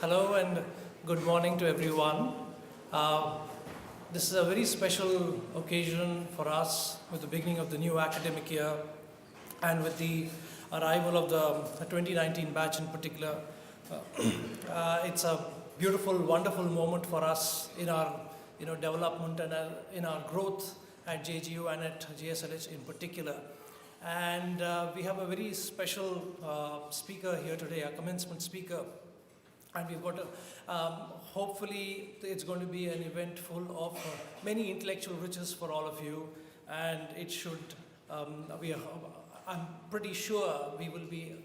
Hello and good morning to everyone. Uh, this is a very special occasion for us with the beginning of the new academic year and with the arrival of the 2019 batch in particular. It's a beautiful, wonderful moment for us in our development and in our growth at JGU and at JSLH in particular. And we have a very special speaker here today, a commencement speaker. And we've got hopefully it's going to be an event full of many intellectual riches for all of you, and it should, I'm pretty sure we will be,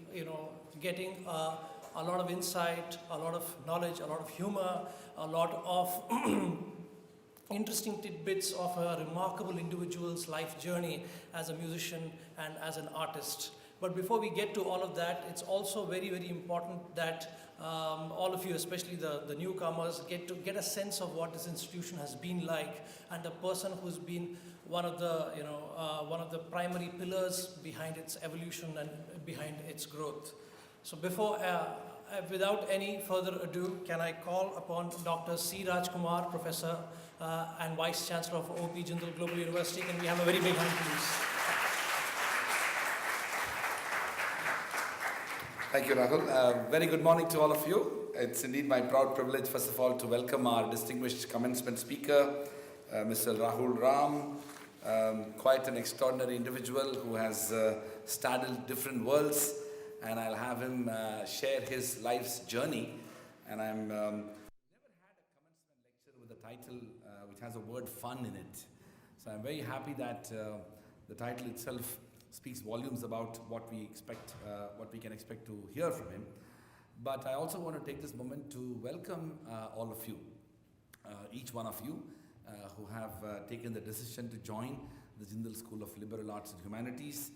getting a lot of insight, a lot of knowledge, a lot of humor, a lot of interesting tidbits of a remarkable individual's life journey as a musician and as an artist. But before we get to all of that, it's also very, very important that all of you, especially the newcomers, get a sense of what this institution has been like, and the person who's been one of the primary pillars behind its evolution and behind its growth. So before, without any further ado, can I call upon Dr. C. Rajkumar, Professor and Vice Chancellor of OP Jindal Global University. Can we have a very big hand, please? Thank you, Rahul. Very good morning to all of you. It's indeed my proud privilege, first of all, to welcome our distinguished commencement speaker, Mr. Rahul Ram. Quite an extraordinary individual who has straddled different worlds, and I'll have him share his life's journey. And I'm never had a commencement lecture with a title which has a word fun in it. So I'm very happy that the title itself speaks volumes about what we can expect to hear from him. But I also want to take this moment to welcome all of you, each one of you who have taken the decision to join the Jindal School of Liberal Arts and Humanities.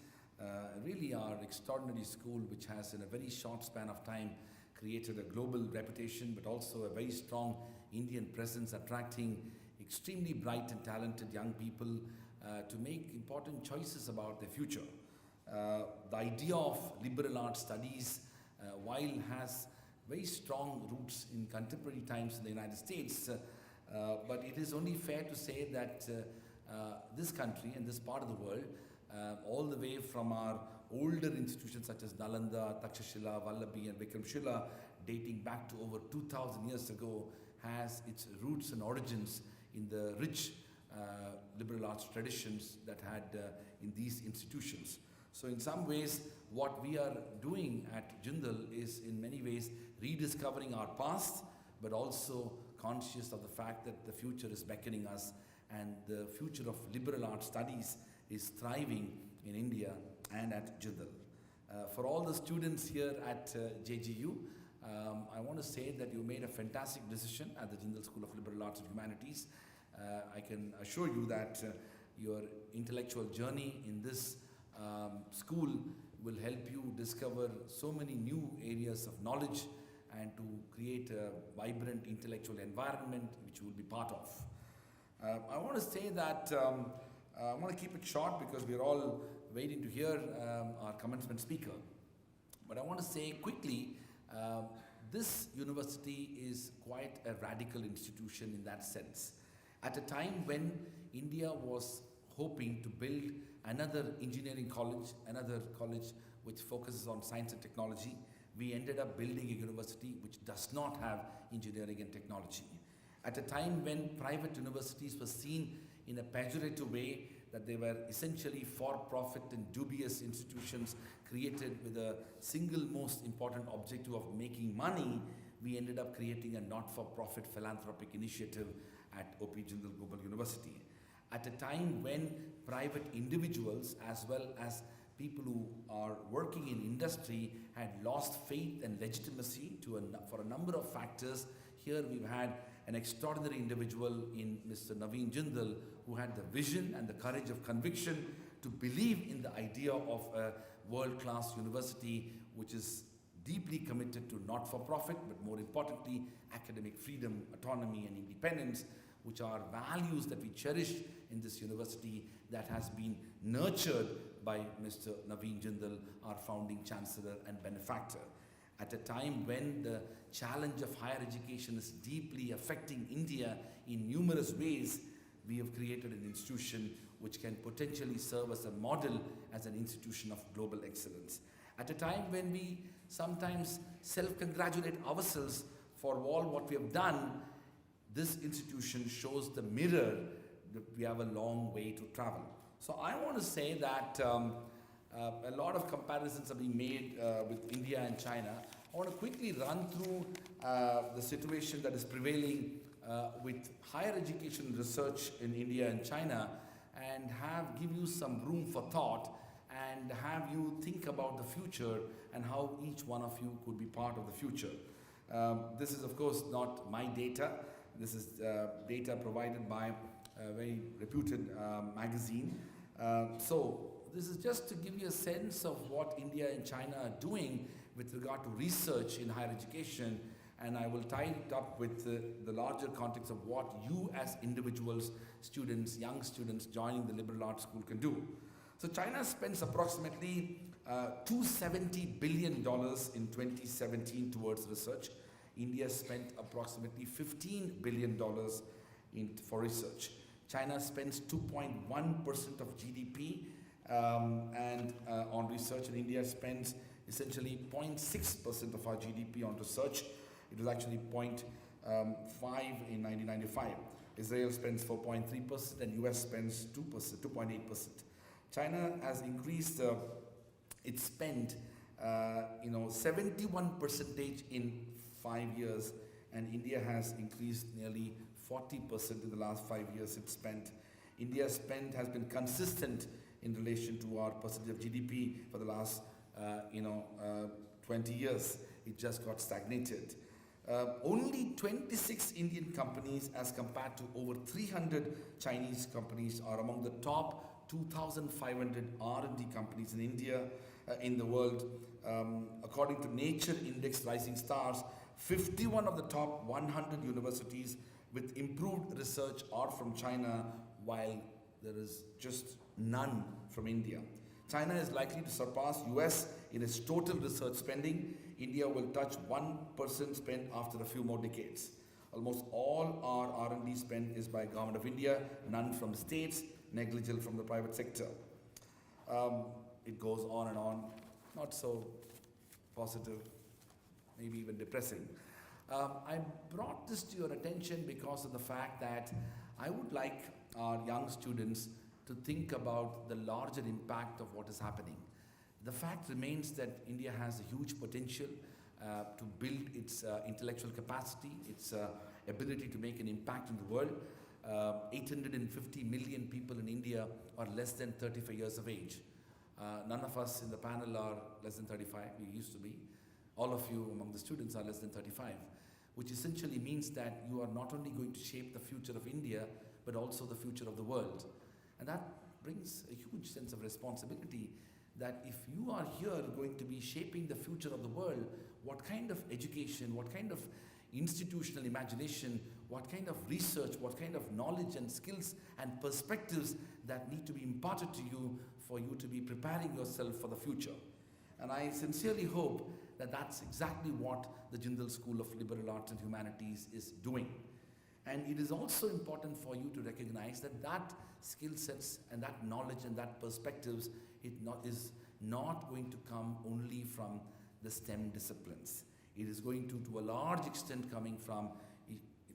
Really our extraordinary school, which has in a very short span of time created a global reputation, but also a very strong Indian presence, attracting extremely bright and talented young people to make important choices about their future. The idea of liberal arts studies, while has very strong roots in contemporary times in the United States, but it is only fair to say that this country and this part of the world, all the way from our older institutions such as Nalanda, Takshashila, Vallabhi and Vikramshila, dating back to over 2,000 years ago, has its roots and origins in the rich liberal arts traditions that had in these institutions. So in some ways, what we are doing at Jindal is in many ways rediscovering our past, but also conscious of the fact that the future is beckoning us, and the future of liberal arts studies is thriving in India and at Jindal. For all the students here at JGU, I want to say that you made a fantastic decision at the Jindal School of Liberal Arts and Humanities. I can assure you that your intellectual journey in this school will help you discover so many new areas of knowledge and to create a vibrant intellectual environment which you will be part of. I want to say that I want to keep it short because we're all waiting to hear our commencement speaker. But I want to say quickly, this university is quite a radical institution in that sense. At a time when India was hoping to build another engineering college, another college which focuses on science and technology, we ended up building a university which does not have engineering and technology. At a time when private universities were seen in a pejorative way, that they were essentially for-profit and dubious institutions created with a single most important objective of making money, we ended up creating a not-for-profit philanthropic initiative at OP Jindal Global University. At a time when private individuals as well as people who are working in industry had lost faith and legitimacy for a number of factors, here we've had an extraordinary individual in Mr. Naveen Jindal who had the vision and the courage of conviction to believe in the idea of a world-class university which is deeply committed to not-for-profit, but more importantly, academic freedom, autonomy and independence, which are values that we cherish in this university that has been nurtured by Mr. Naveen Jindal, our founding chancellor and benefactor. At a time when the challenge of higher education is deeply affecting India in numerous ways, we have created an institution which can potentially serve as a model as an institution of global excellence. At a time when we sometimes self-congratulate ourselves for all what we have done, this institution shows the mirror that we have a long way to travel. So I want to say that a lot of comparisons have been made with India and China. I want to quickly run through the situation that is prevailing with higher education research in India and China, and give you some room for thought and have you think about the future and how each one of you could be part of the future. This is of course not my data. This is data provided by a very reputed magazine. So this is just to give you a sense of what India and China are doing with regard to research in higher education, and I will tie it up with the larger context of what you as individuals, students, young students joining the liberal arts school can do. So China spends approximately $270 billion in 2017 towards research. India spent approximately $15 billion for research. China spends 2.1% of GDP on research, and India spends essentially 0.6% of our GDP on research. It was actually 0.5 in 1995. Israel spends 4.3% and US spends 2.8%. China has increased its spend 71% in 5 years, and India has increased nearly 40% in the last 5 years it's spent. India's spend has been consistent in relation to our percentage of GDP for the last 20 years. It just got stagnated. Only 26 Indian companies as compared to over 300 Chinese companies are among the top 2,500 R&D companies in India, in the world. According to Nature Index Rising Stars, 51 of the top 100 universities with improved research are from China, while there is just none from India. China is likely to surpass US in its total research spending. India will touch 1% spend after a few more decades. Almost all our R&D spend is by Government of India, none from states, negligible from the private sector. It goes on and on, not so positive, maybe even depressing. I brought this to your attention because of the fact that I would like our young students to think about the larger impact of what is happening. The fact remains that India has a huge potential to build its intellectual capacity, its ability to make an impact in the world. 850 million people in India are less than 35 years of age. None of us in the panel are less than 35, we used to be. All of you among the students are less than 35, which essentially means that you are not only going to shape the future of India, but also the future of the world. And that brings a huge sense of responsibility, that if you are here going to be shaping the future of the world, what kind of education, what kind of institutional imagination, what kind of research, what kind of knowledge and skills and perspectives that need to be imparted to you for you to be preparing yourself for the future. And I sincerely hope that that's exactly what the Jindal School of Liberal Arts and Humanities is doing. And it is also important for you to recognize that that skill sets and that knowledge and that perspectives is not going to come only from the STEM disciplines. It is going to a large extent coming from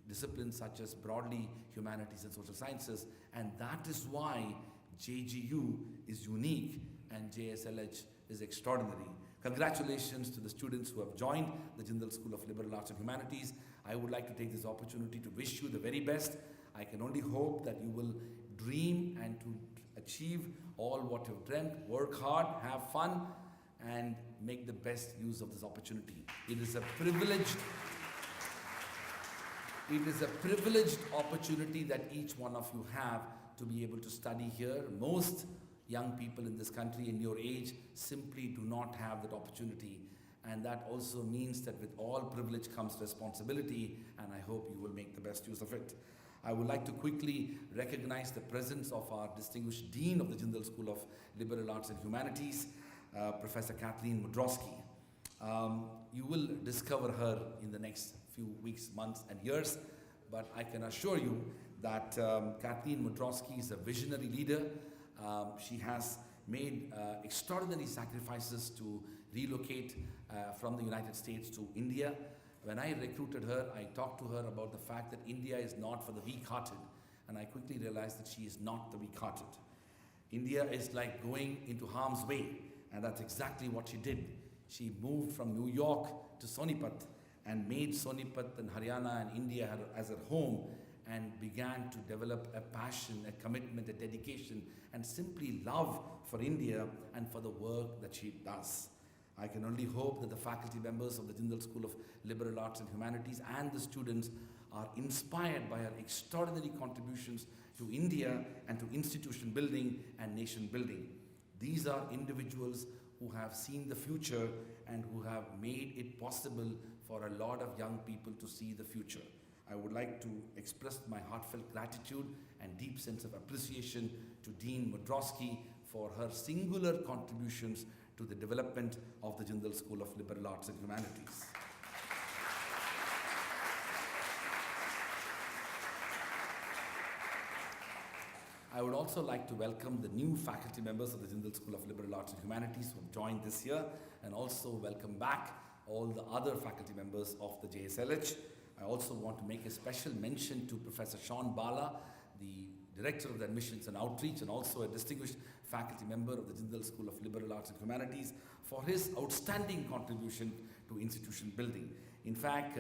disciplines such as broadly humanities and social sciences, and that is why JGU is unique and JSLH is extraordinary. Congratulations to the students who have joined the Jindal School of Liberal Arts and Humanities. I would like to take this opportunity to wish you the very best. I can only hope that you will dream and to achieve all what you've dreamt, work hard, have fun, and make the best use of this opportunity. It is a privileged opportunity that each one of you have to be able to study here. Most young people in this country in your age simply do not have that opportunity, and that also means that with all privilege comes responsibility, and I hope you will make the best use of it. I would like to quickly recognize the presence of our distinguished Dean of the Jindal School of Liberal Arts and Humanities, Professor Kathleen Mudrowski. You will discover her in the next few weeks, months, and years. But I can assure you that Kathleen Mudrowski is a visionary leader. She has made extraordinary sacrifices to relocate from the United States to India. When I recruited her, I talked to her about the fact that India is not for the weak-hearted, and I quickly realized that she is not the weak-hearted. India is like going into harm's way, and that's exactly what she did. She moved from New York to Sonipat and made Sonipat and Haryana and India as her home, and began to develop a passion, a commitment, a dedication, and simply love for India and for the work that she does. I can only hope that the faculty members of the Jindal School of Liberal Arts and Humanities and the students are inspired by her extraordinary contributions to India and to institution building and nation building. These are individuals who have seen the future and who have made it possible for a lot of young people to see the future. I would like to express my heartfelt gratitude and deep sense of appreciation to Dean Mudrowski for her singular contributions to the development of the Jindal School of Liberal Arts and Humanities. I would also like to welcome the new faculty members of the Jindal School of Liberal Arts and Humanities who have joined this year, and also welcome back all the other faculty members of the JSLH. I also want to make a special mention to Professor Sean Bala, the Director of the Admissions and Outreach, and also a distinguished faculty member of the Jindal School of Liberal Arts and Humanities, for his outstanding contribution to institution building. In fact,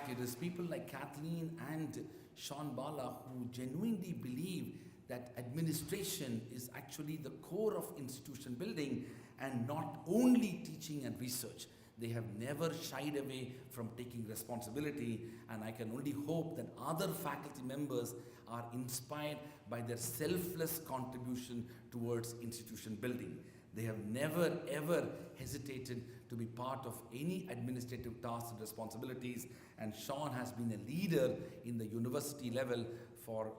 it is people like Kathleen and Sean Bala who genuinely believe that administration is actually the core of institution building and not only teaching and research. They have never shied away from taking responsibility, and I can only hope that other faculty members are inspired by their selfless contribution towards institution building. They have never ever hesitated to be part of any administrative tasks and responsibilities, and Sean has been a leader in the university level for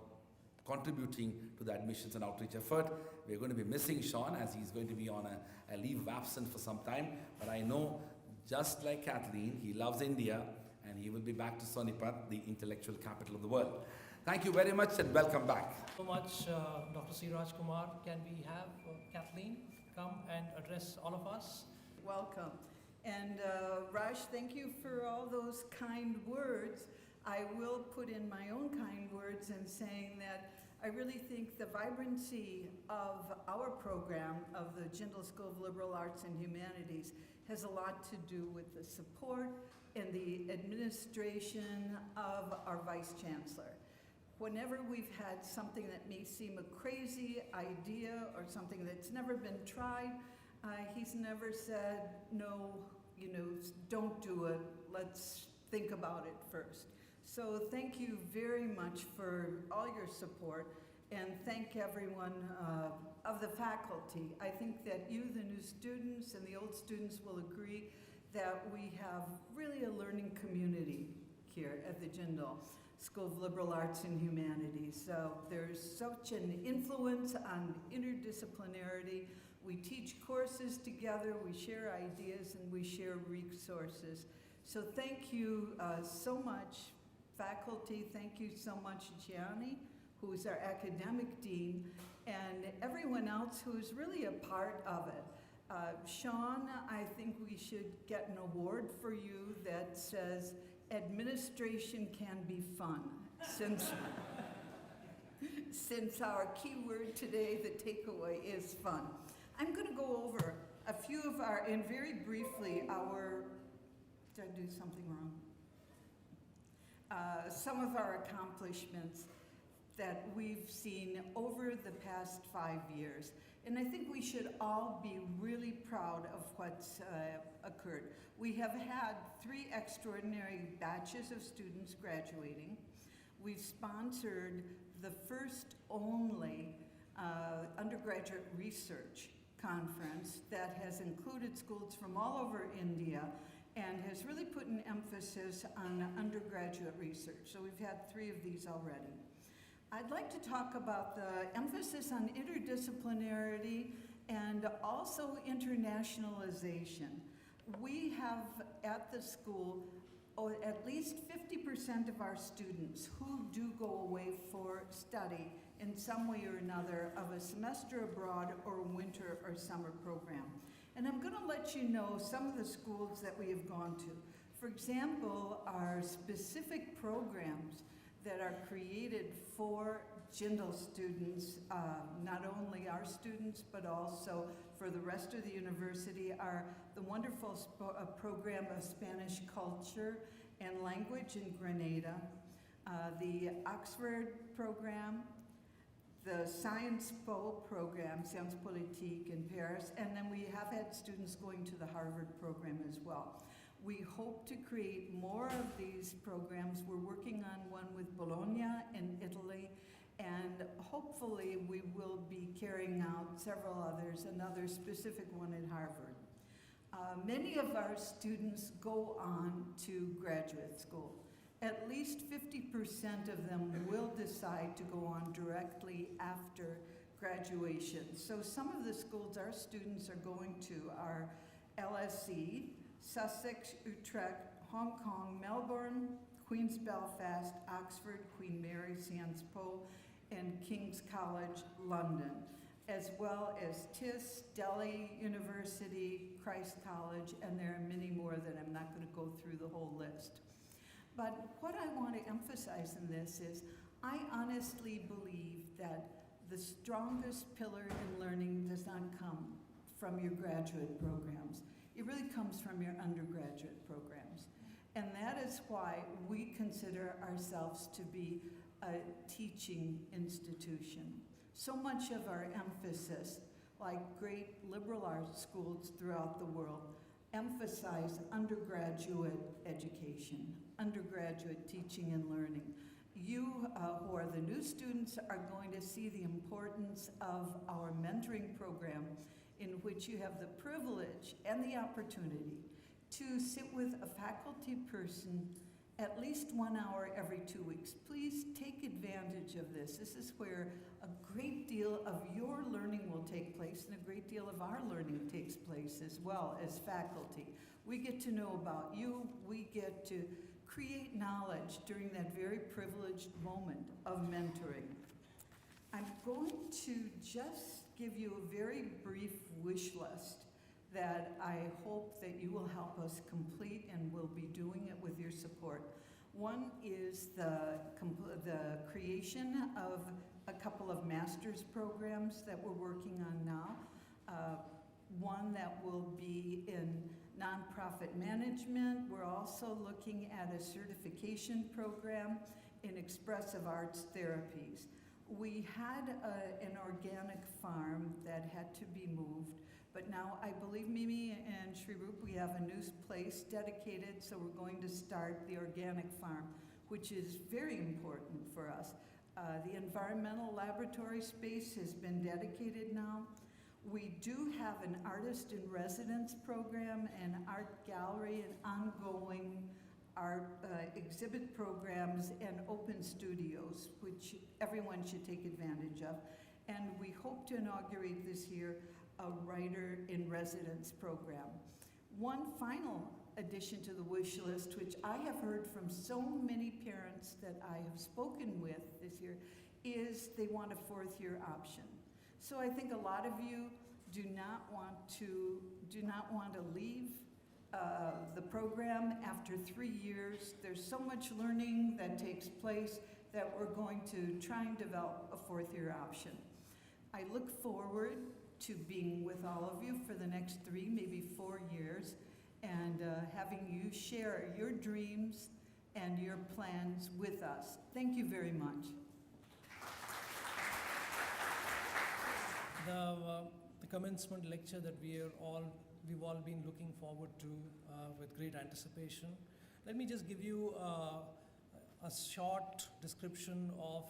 contributing to the admissions and outreach effort. We're going to be missing Sean as he's going to be on a leave of absence for some time, but I know, just like Kathleen, he loves India and he will be back to Sonipat, the intellectual capital of the world. Thank you very much and welcome back. So much, Dr. C. Raj Kumar. Can we have Kathleen come and address all of us? Welcome. And Raj, thank you for all those kind words. I will put in my own kind words in saying that I really think the vibrancy of our program of the Jindal School of Liberal Arts and Humanities has a lot to do with the support and the administration of our Vice Chancellor. Whenever we've had something that may seem a crazy idea or something that's never been tried, he's never said, no, don't do it, let's think about it first. So thank you very much for all your support, and thank everyone of the faculty. I think that you, the new students, and the old students will agree that we have really a learning community here at the Jindal School of Liberal Arts and Humanities. So there's such an influence on interdisciplinarity. We teach courses together, we share ideas, and we share resources. So thank you so much, faculty. Thank you so much, Gianni, who is our academic dean, and everyone else who is really a part of it. Sean, I think we should get an award for you that says administration can be fun, since our key word today, the takeaway, is fun. I'm going to go over a few of our, and very briefly, did I do something wrong? Some of our accomplishments that we've seen over the past 5 years. And I think we should all be really proud of what's occurred. We have had 3 extraordinary batches of students graduating. We've sponsored the first only undergraduate research conference that has included schools from all over India and has really put an emphasis on undergraduate research. So we've had 3 of these already. I'd like to talk about the emphasis on interdisciplinarity and also internationalization. We have at the school at least 50% of our students who do go away for study in some way or another of a semester abroad or winter or summer program. And I'm going to let you know some of the schools that we have gone to. For example, our specific programs that are created for Jindal students, not only our students, but also for the rest of the university, are the wonderful program of Spanish culture and language in Grenada, the Oxford program, the Science Po program, Sciences Politiques in Paris, and then we have had students going to the Harvard program as well. We hope to create more of these programs. We're working on one with Bologna in Italy, and hopefully we will be carrying out several others, another specific one at Harvard. Many of our students go on to graduate school. At least 50% of them will decide to go on directly after graduation. So some of the schools our students are going to are LSE, Sussex, Utrecht, Hong Kong, Melbourne, Queen's Belfast, Oxford, Queen Mary, Sciences Po, and King's College, London, as well as TIS, Delhi University, Christ College, and there are many more that I'm not going to go through the whole list. But what I want to emphasize in this is I honestly believe that the strongest pillar in learning does not come from your graduate programs. It really comes from your undergraduate programs. And that is why we consider ourselves to be a teaching institution. So much of our emphasis, like great liberal arts schools throughout the world, emphasize undergraduate education, undergraduate teaching and learning. You who are the new students are going to see the importance of our mentoring program, in which you have the privilege and the opportunity to sit with a faculty person at least 1 hour every 2 weeks. Please take advantage of this. This is where a great deal of your learning will take place, and a great deal of our learning takes place as well as faculty. We get to know about you. We get to create knowledge during that very privileged moment of mentoring. I'm going to just give you a very brief wish list that I hope that you will help us complete, and we'll be doing it with your support. One is the creation of a couple of master's programs that we're working on now. One that will be in nonprofit management. We're also looking at a certification program in expressive arts therapies. We had an organic farm that had to be moved, but now I believe Mimi and Shrirup, we have a new place dedicated, so we're going to start the organic farm, which is very important for us. The environmental laboratory space has been dedicated now. We do have an artist in residence program, an art gallery, and ongoing art exhibit programs, and open studios, which everyone should take advantage of. And we hope to inaugurate this year a writer in residence program. One final addition to the wish list, which I have heard from so many parents that I have spoken with this year, is they want a fourth-year option. So I think a lot of you do not want to leave the program after 3 years. There's so much learning that takes place that we're going to try and develop a fourth-year option. I look forward to being with all of you for the next 3, maybe 4 years, and having you share your dreams and your plans with us. Thank you very much. The commencement lecture that we've all been looking forward to with great anticipation. Let me just give you a short description of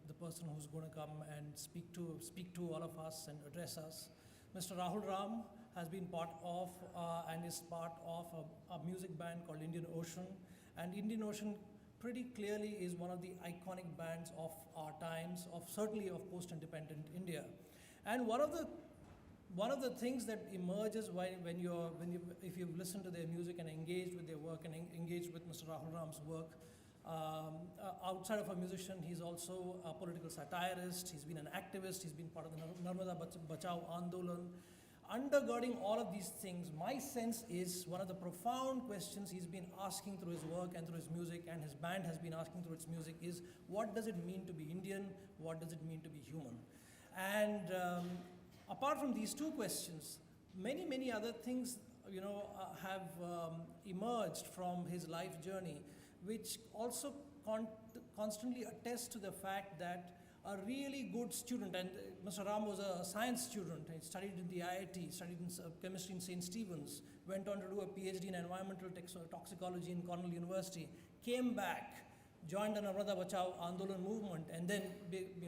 the person who's going to come and speak to all of us and address us. Mr. Rahul Ram has been part of and is part of a music band called Indian Ocean, and Indian Ocean pretty clearly is one of the iconic bands of our times, of certainly of post-independent India. And one of the things that emerges if you've listened to their music and engaged with their work and engaged with Mr. Rahul Ram's work, outside of a musician, he's also a political satirist, he's been an activist, he's been part of the Narmada Bachao Andolan. Undergirding all of these things, my sense is one of the profound questions he's been asking through his work and through his music, and his band has been asking through its music, is what does it mean to be Indian? What does it mean to be human? And apart from these two questions, many other things, have emerged from his life journey, which also constantly attest to the fact that a really good student, and Mr. Ram was a science student, he studied in the IIT, studied in chemistry in St. Stephen's, went on to do a PhD in environmental toxicology in Cornell University, came back, joined the Narmada Bachao Andolan movement, and then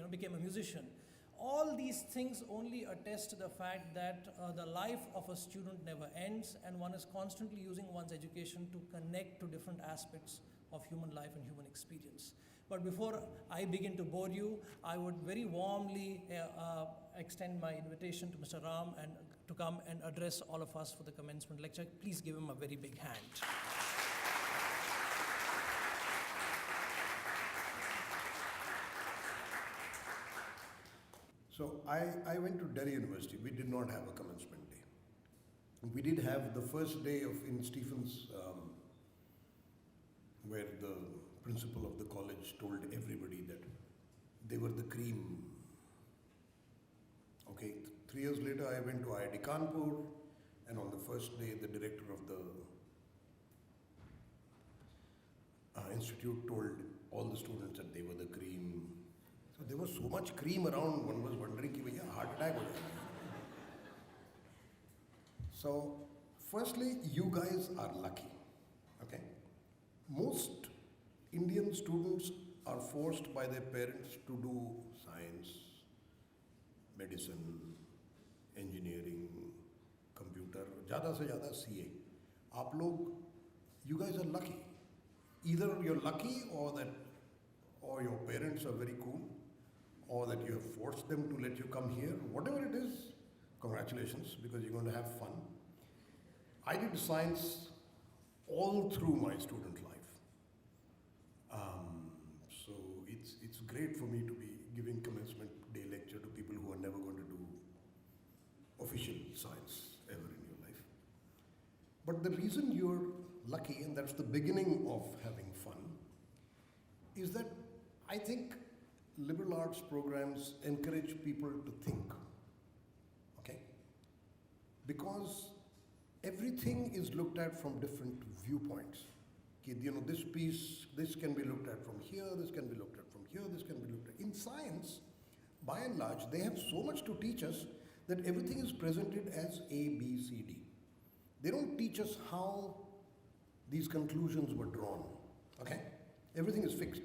became a musician. All these things only attest to the fact that the life of a student never ends, and one is constantly using one's education to connect to different aspects of human life and human experience. But before I begin to bore you, I would very warmly extend my invitation to Mr. Ram and to come and address all of us for the commencement lecture. Please give him a very big hand. So I went to Delhi University. We did not have a commencement day. We did have the first day in Stephen's, where the principal of the college told everybody that they were the cream. Okay, 3 years later I went to IIT Kanpur, and on the first day the director of the institute told all the students that they were the cream. So there was so much cream around, one was wondering ki bhaiya heart attack ho jayega. So firstly, you guys are lucky, okay? Most Indian students are forced by their parents to do science, medicine, engineering, computer, ज़्यादा से ज़्यादा CA. आप लोग, you guys are lucky. Either you're lucky or your parents are very cool, or that you have forced them to let you come here. Whatever it is, congratulations, because you're going to have fun. I did science all through my student life. So it's great for me to be giving commencement day lecture to people who are never going to do official science ever in your life. But the reason you're lucky, and that's the beginning of having fun, is that I think liberal arts programs encourage people to think, okay? Because everything is looked at from different viewpoints. This piece, this can be looked at from here, this can be looked at from here, this can be looked at. In science, by and large, they have so much to teach us that everything is presented as A, B, C, D. They don't teach us how these conclusions were drawn, okay? Everything is fixed.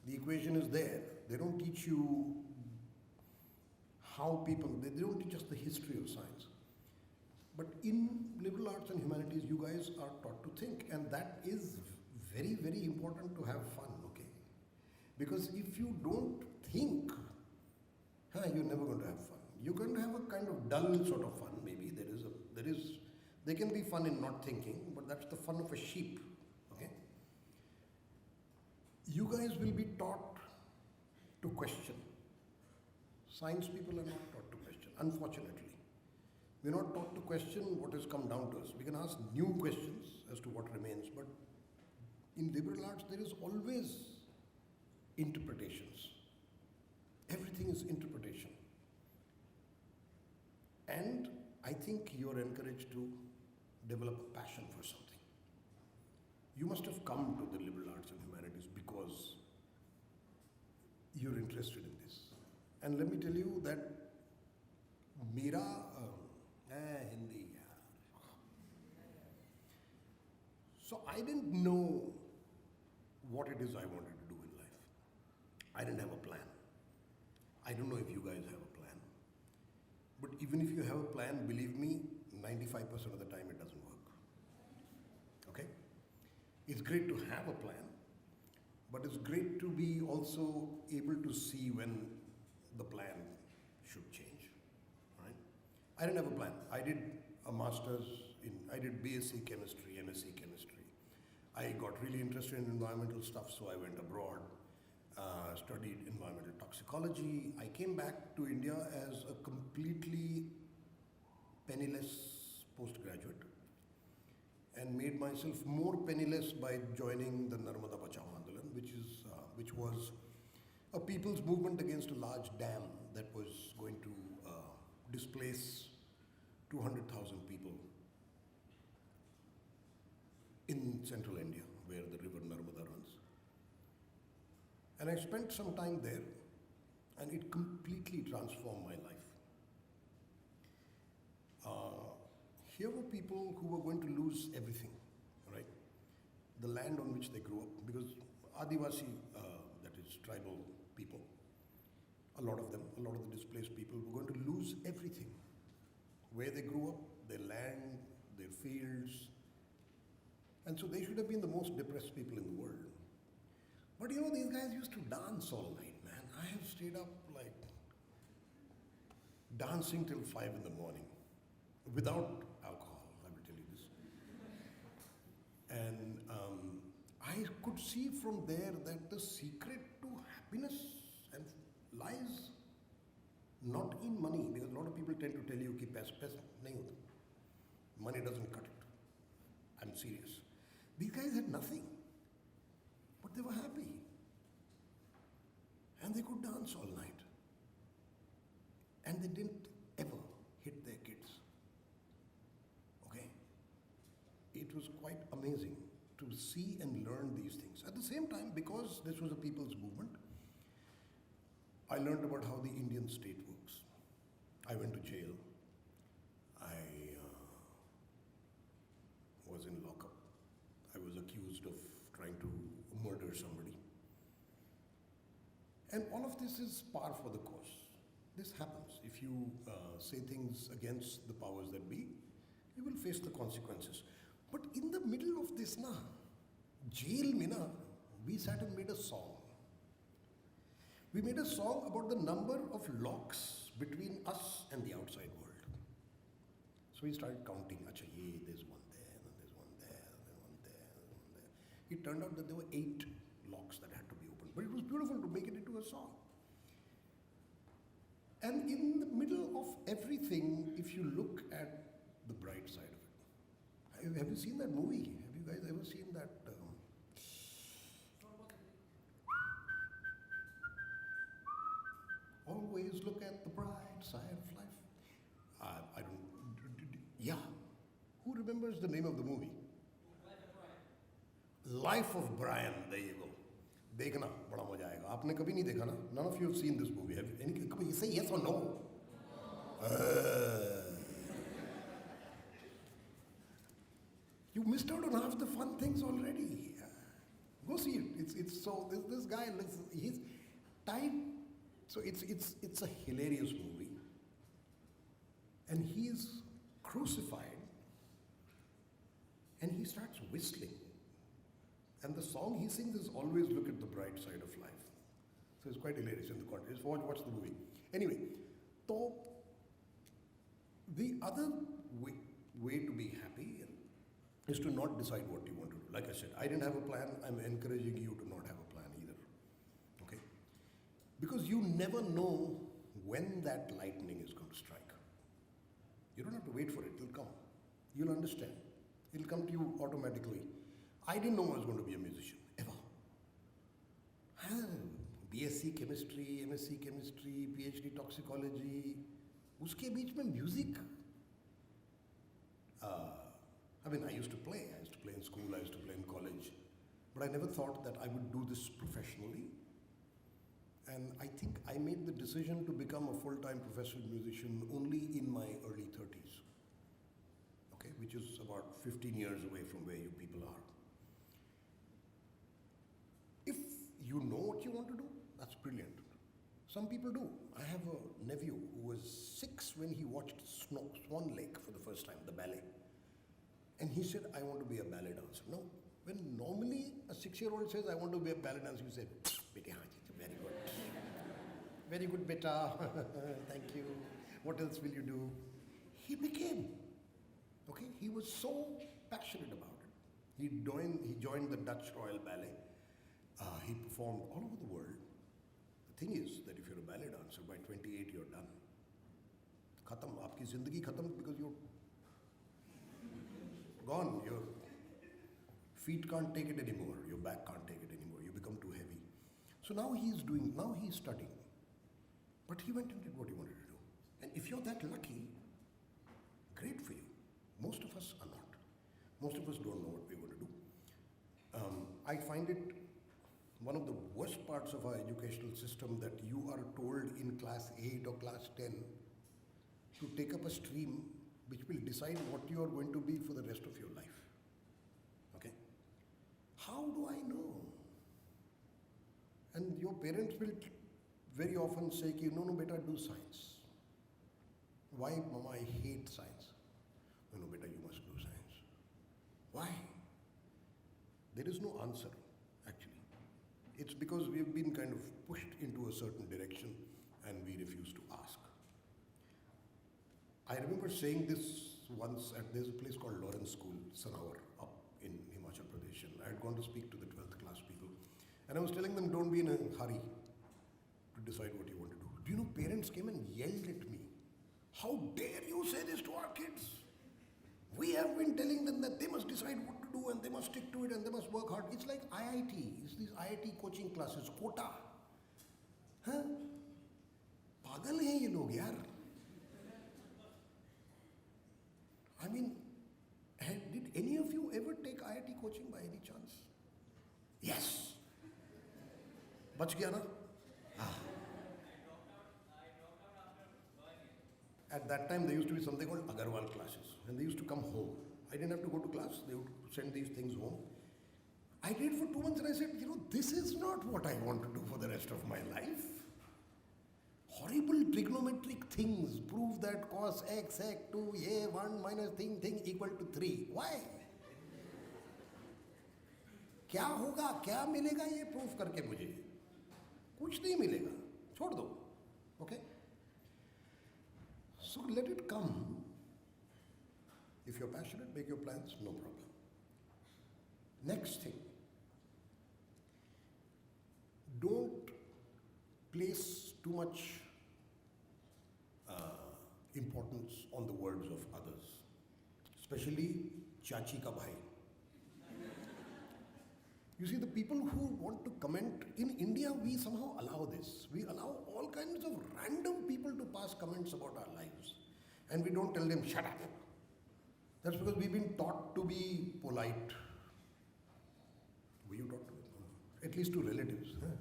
The equation is there. They don't teach you how they don't teach us the history of science. But in liberal arts and humanities, you guys are taught to think, and that is very, very important to have fun, okay? Because if you don't think, you're never going to have fun. You're going to have a kind of dull sort of fun, maybe. There can be fun in not thinking, but that's the fun of a sheep, okay? You guys will be taught to question. Science people are not taught to question, unfortunately. We're not taught to question what has come down to us. We can ask new questions as to what remains, but in liberal arts there is always interpretations. Everything is interpretation. And I think you're encouraged to develop a passion for something. You must have come to the liberal arts and humanities because you're interested in this. And let me tell you that Hindi. So I didn't know what it is I wanted to do in life. I didn't have a plan. I don't know if you guys have a plan. But even if you have a plan, believe me, 95% of the time it doesn't work. Okay? It's great to have a plan, But it's great to be also able to see when the plan should change, right? I didn't have a plan. I did a master's I did BSc chemistry, MSc chemistry. I got really interested in environmental stuff, so I went abroad, studied environmental toxicology. I came back to India as a completely penniless postgraduate and made myself more penniless by joining the Narmada Bachao Andolan, which was a people's movement against a large dam that was going to displace 200,000 people in central India, where the river Narmada runs. And I spent some time there, and it completely transformed my life. Here were people who were going to lose everything, right? The land on which they grew up, because Adivasi, that is tribal people, a lot of the displaced people were going to lose everything. Where they grew up, their land, their fields. And so they should have been the most depressed people in the world. But you know, these guys used to dance all night, man. I have stayed up like dancing till 5 in the morning without alcohol, I will tell you this. And I could see from there that the secret to happiness and lies not in money, because a lot of people tend to tell you कि पैसा नहीं होता. Money doesn't cut it. I'm serious. These guys had nothing, but they were happy. And they could dance all night. And they didn't ever hit their kids. Okay? It was quite amazing to see and learn these things. At the same time, because this was a people's movement, I learned about how the Indian state works. I went to jail. I was in lockup. I was accused of trying to murder somebody. And all of this is par for the course. This happens. If you say things against the powers that be, you will face the consequences. But in the middle of this, jail mein we sat and made a song. We made a song about the number of locks between us and the outside world. So we started counting. Acha, there's one there, and there's one there, and there's one there, and one there. It turned out that there were 8 locks that had to be opened. But it was beautiful to make it into a song. And in the middle of everything, if you look at the bright side of it, have you seen that movie? Have you guys ever seen that? Always look at the bright side of life. I don't. Yeah. Who remembers the name of the movie? Life of Brian. There you go. देखना बड़ा मजा आएगा. आपने कभी नहीं देखा ना? None of you have seen this movie. Have any? Come on, say yes or no. You missed out on half the fun things already. Go see it. It's so this guy, he's tied. So it's a hilarious movie. And he's crucified and he starts whistling. And the song he sings is always look at the bright side of life. So it's quite hilarious in the context. Watch the movie. Anyway, so the other way to be happy is to not decide what you want to do. Like I said, I didn't have a plan. I'm encouraging you to not have a plan either. Okay? Because you never know when that lightning is going to strike. You don't have to wait for it. It'll come. You'll understand. It'll come to you automatically. I didn't know I was going to be a musician, ever. BSc chemistry, MSc chemistry, PhD toxicology. Uske beech mein music. I used to play. I used to play in school. I used to play in college. But I never thought that I would do this professionally. And I think I made the decision to become a full-time professional musician only in my early 30s. Okay, which is about 15 years away from where you people are. If you know what you want to do, that's brilliant. Some people do. I have a nephew who was 6 when he watched Swan Lake for the first time, the ballet. And he said, I want to be a ballet dancer. No, When normally a 6-year-old says, I want to be a ballet dancer, you say, beta, very good. Very good, beta. Thank you. What else will you do? He became. Okay, he was so passionate about it. He joined the Dutch Royal Ballet. He performed all over the world. The thing is that if you're a ballet dancer, by 28 you're done. Khatam, aapki zindagi khatam because you're gone. Your feet can't take it anymore. Your back can't take it anymore. You become too heavy. So now he's studying. But he went and did what he wanted to do. And if you're that lucky, great for you. Most of us are not. Most of us don't know what we're going to do. I find it one of the worst parts of our educational system that you are told in class 8 or class 10 to take up a stream which will decide what you are going to be for the rest of your life. Okay? How do I know? And your parents will very often say, no, beta, do science. Why, mama, I hate science. No, beta, you must do science. Why? There is no answer, actually. It's because we've been kind of pushed into a certain direction and we refuse to ask. I remember saying this once there's a place called Lawrence School, Sanawar, up in Himachal Pradesh. And I had gone to speak to the 12th class people. And I was telling them, don't be in a hurry to decide what you want to do. Do you know, parents came and yelled at me. How dare you say this to our kids? We have been telling them that they must decide what to do and they must stick to it and they must work hard. It's like IIT. It's these IIT coaching classes, quota. Huh? Pagal hain ye log yaar. I mean, did any of you ever take IIT coaching by any chance? Yes. Bach gaya na? At that time, there used to be something called Agarwal classes, and they used to come home. I didn't have to go to class, they would send these things home. I did for 2 months and I said, this is not what I want to do for the rest of my life. Horrible trigonometric things prove that cos x, sec 2, a 1 minus thing equal to 3. Why? क्या होगा, क्या मिलेगा ये proof करके मुझे? कुछ नहीं मिलेगा, छोड़ दो, okay? So let it come. If you're passionate, make your plans, no problem. Next thing, don't place too much importance on the words of others, especially chachi ka bhai. You see, the people who want to comment, in India we somehow allow this. We allow all kinds of random people to pass comments about our lives. And we don't tell them, shut up. That's because we've been taught to be polite. Were you taught to be? At least to relatives. Huh?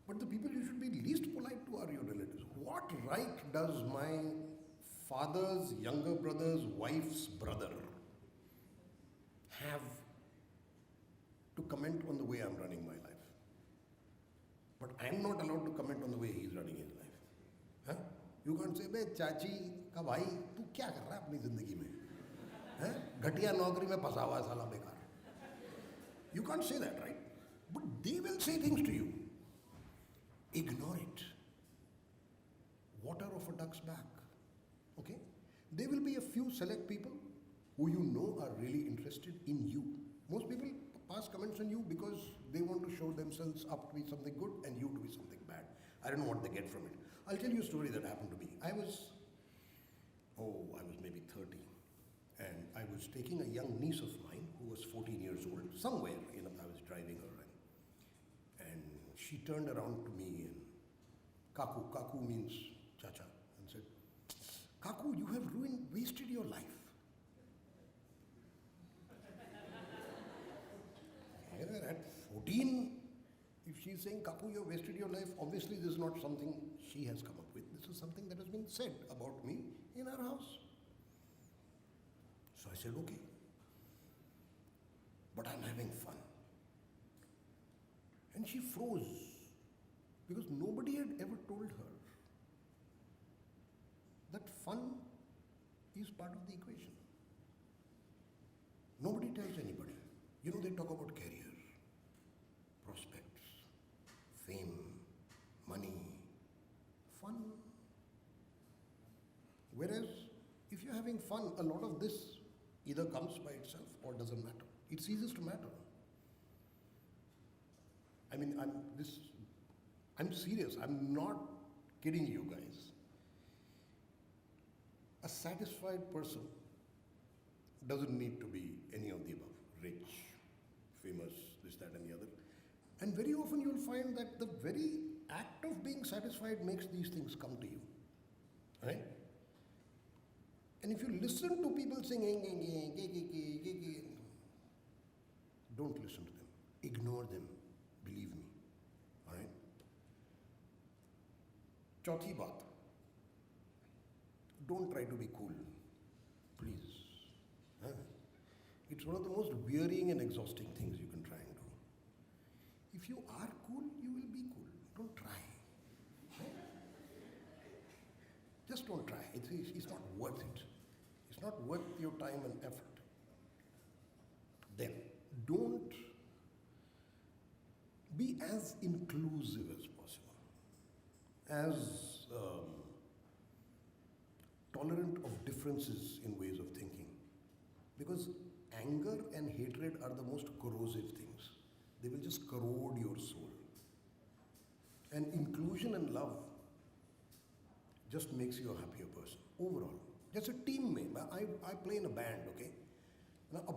But the people you should be least polite to are your relatives. What right does my father's younger brother's wife's brother have to comment on the way I'm running my life? But I'm not allowed to comment on the way he's running his life. Huh? You can't say, "Bhai, chachi ka bhai, tu kya kar raha hai apni zindagi mein? Huh? Ghatiya naukari mein phasa hua hai sala bekar." You can't say that, right? But they will say things to you. Ignore it. Water off a duck's back. Okay? There will be a few select people who you know are really interested in you. Most people pass comments on you because they want to show themselves up to be something good and you to be something bad. I don't know what they get from it. I'll tell you a story that happened to me. I was maybe 30, and I was taking a young niece of mine who was 14 years old, somewhere, I was driving her, and she turned around to me and, Kaku means Chacha, and said, "Kaku, you have wasted your life." At 14, if she's saying, "Kaku, you have wasted your life," obviously this is not something she has come up with. This is something that has been said about me in our house. So I said, "Okay, but I'm having fun." And she froze because nobody had ever told her that fun is part of the equation. Nobody tells anybody. You know, they talk about career, prospects, fame, money, fun. Whereas, if you're having fun, a lot of this either comes by itself or doesn't matter. It ceases to matter. I mean, I'm serious. I'm not kidding you guys. A satisfied person doesn't need to be any of the above. Rich, famous, this, that, and the other. And very often you'll find that the very act of being satisfied makes these things come to you. Right? And if you listen to people saying, don't listen to them. Ignore them. Believe me. Alright? Chauthi baat. Don't try to be cool. Please. Huh? It's one of the most wearying and exhausting things you can try and do. If you are cool, you will be cool. Don't try. Just don't try. It's not worth it. It's not worth your time and effort. Then, don't be as inclusive as possible, as tolerant of differences in ways of thinking. Because anger and hatred are the most corrosive things. They will just corrode your soul. And inclusion and love just makes you a happier person, overall. Just a teammate. I play in a band, okay? Now our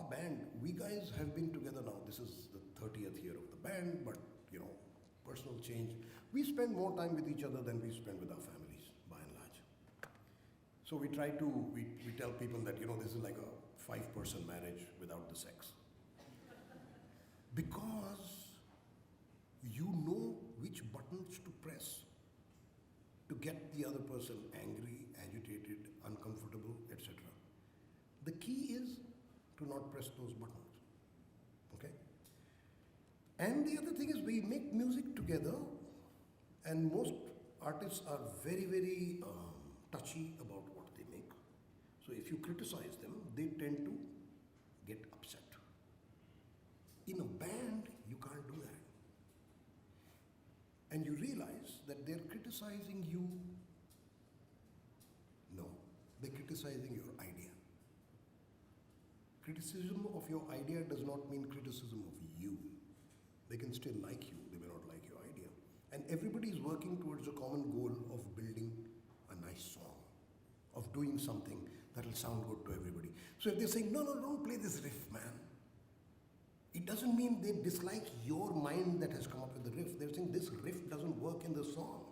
band, we guys have been together now. This is the 30th year of the band, but you know, personal change. We spend more time with each other than we spend with our families, by and large. So we try to, we tell people that, you know, this is like a 5-person marriage without the sex. Because you know which buttons to press to get the other person angry, agitated, uncomfortable, etc. The key is to not press those buttons, okay? And the other thing is we make music together, and most artists are very, very touchy about what they make. So if you criticize them, they tend to get upset. In a band, you can't do that. And you realize that they're criticizing you. No, they're criticizing your idea. Criticism of your idea does not mean criticism of you. They can still like you, they may not like your idea. And everybody is working towards a common goal of building a nice song, of doing something that will sound good to everybody. So if they're saying, no, don't play this riff, man. It doesn't mean they dislike your mind that has come up with the riff. They're saying this riff doesn't work in the song.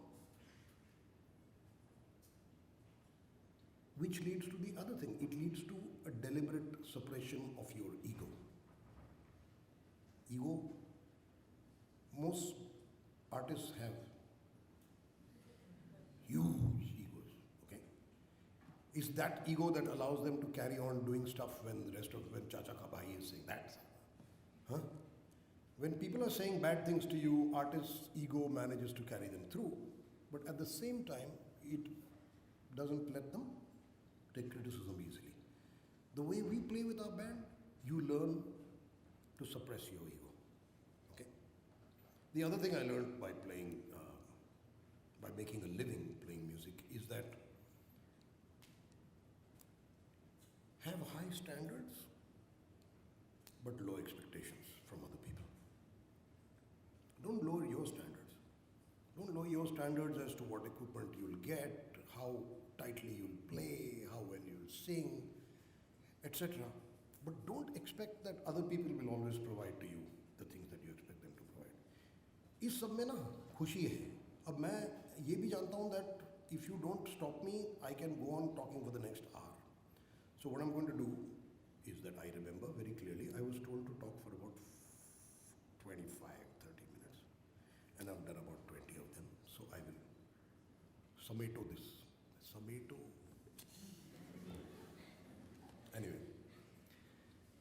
Which leads to the other thing. It leads to a deliberate suppression of your ego. Ego, most artists have huge egos, okay? It's that ego that allows them to carry on doing stuff when Chacha Ka Bhai is saying that. Huh? When people are saying bad things to you, artists' ego manages to carry them through. But at the same time, it doesn't let them take criticism easily. The way we play with our band, you learn to suppress your ego. Okay? The other thing I learned by playing, by making a living playing music, is that have high standards, but low expectations from other people. Don't lower your standards. Don't lower your standards as to what equipment you'll get, how tightly you'll play, how well you'll sing, etc. But don't expect that other people will always provide to you the things that you expect them to provide. इस सब में ना खुशी है. अब मैं ये भी जानता हूँ that if you don't stop me, I can go on talking for the next hour. So what I'm going to do is that I remember very clearly, I was told to talk for about 25, 30 minutes. And I've done about 20 of them. So I will summato this. Summato. Anyway.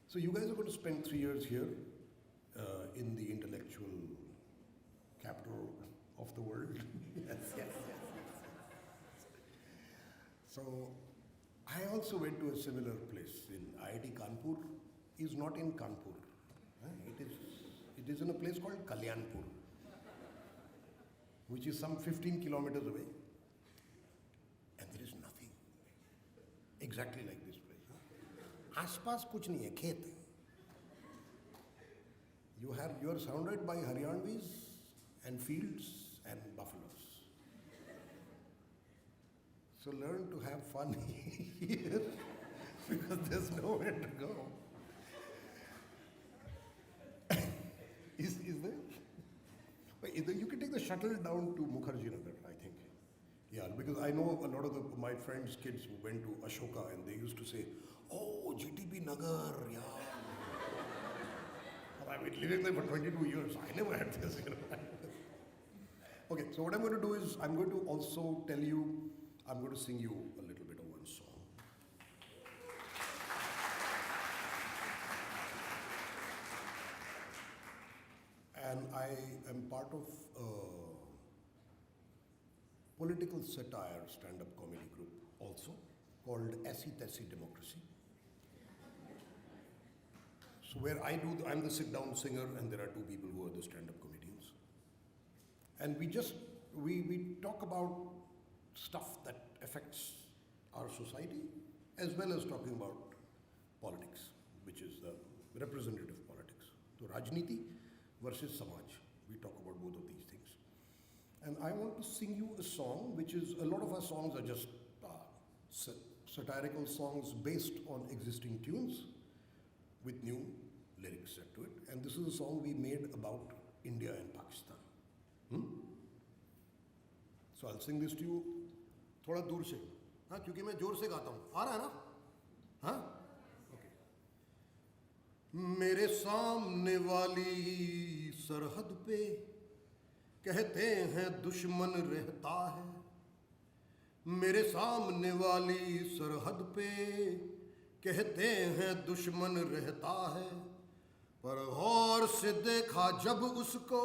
So you guys are going to spend 3 years here in the intellectual capital of the world. Yes. So I also went to a similar place in IIT Kanpur. is not in Kanpur. It is in a place called Kalyanpur, which is some 15 kilometers away. And there is nothing. Exactly like this place. आसपास कुछ नहीं है, खेत है. You are surrounded by Haryanvis and fields and buffaloes. So learn to have fun here because there's nowhere to go. Is there? Wait, you can take the shuttle down to Mukherjee Nagar, I think. Yeah, because I know a lot of my friends' kids who went to Ashoka and they used to say, oh, GTB Nagar, yeah. I've been living there for 22 years. I never had this. Okay, so what I'm going to do is I'm going to also tell you, I'm going to sing you a little bit of one song. And I am part of a political satire stand-up comedy group also called Aisi Taisi Democracy. So where I'm the sit-down singer and there are two people who are the stand-up comedians. And we talk about stuff that affects our society as well as talking about politics, which is the representative politics. So Rajniti versus Samaj. We talk about both of these things. And I want to sing you a song, which is, a lot of our songs are just satirical songs based on existing tunes with new lyrics set to it. And this is a song we made about India and Pakistan. So I'll sing this to you थोड़ा दूर से, हाँ, क्योंकि मैं जोर से गाता हूँ. आ रहा है ना? हाँ? Okay. मेरे सामने वाली सरहद पे कहते हैं दुश्मन रहता है. मेरे सामने वाली सरहद पे कहते हैं दुश्मन रहता है. पर गौर से देखा जब उसको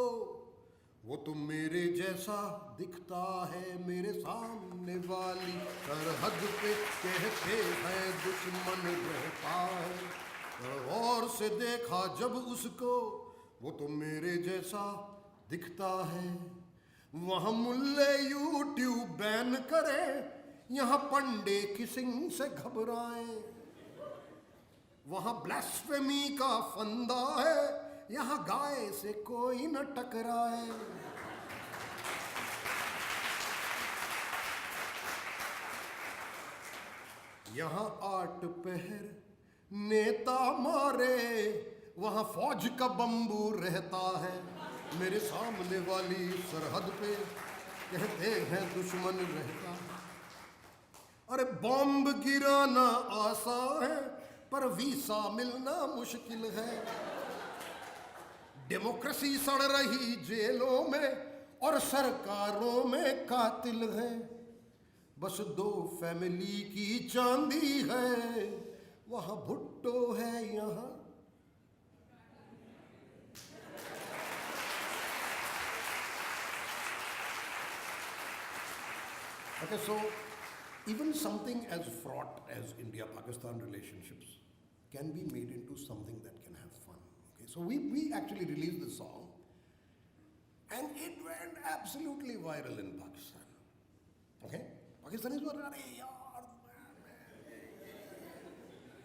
वो तो मेरे जैसा दिखता है. मेरे सामने वाली सरहद पे कहते हैं दुश्मन रहता है. पर गौर से देखा जब उसको वो तो मेरे जैसा दिखता है. वहाँ मुल्ले यूट्यूब बैन करे, यहाँ पंडे किसिंग से घबराए. वहाँ ब्लास्फेमी का फंदा है, यहाँ गाय से कोई न टकराए. यहाँ 8 पहर नेता मारे, वहाँ फौज का बम्बू रहता है. मेरे सामने वाली सरहद पे कहते हैं दुश्मन रहता है. अरे बॉम्ब गिराना आसान है पर वीसा मिलना मुश्किल है. डेमोक्रेसी सड़ रही जेलों में और सरकारों में कातिल है. बस 2 फैमिली की चांदी है, वहाँ भुट्टो है यहाँ. Okay, so even something as fraught as India-Pakistan relationships can be made into something that can have fun. Okay, so we actually released the song and it went absolutely viral in Pakistan. Okay, Pakistanis were like, yaar,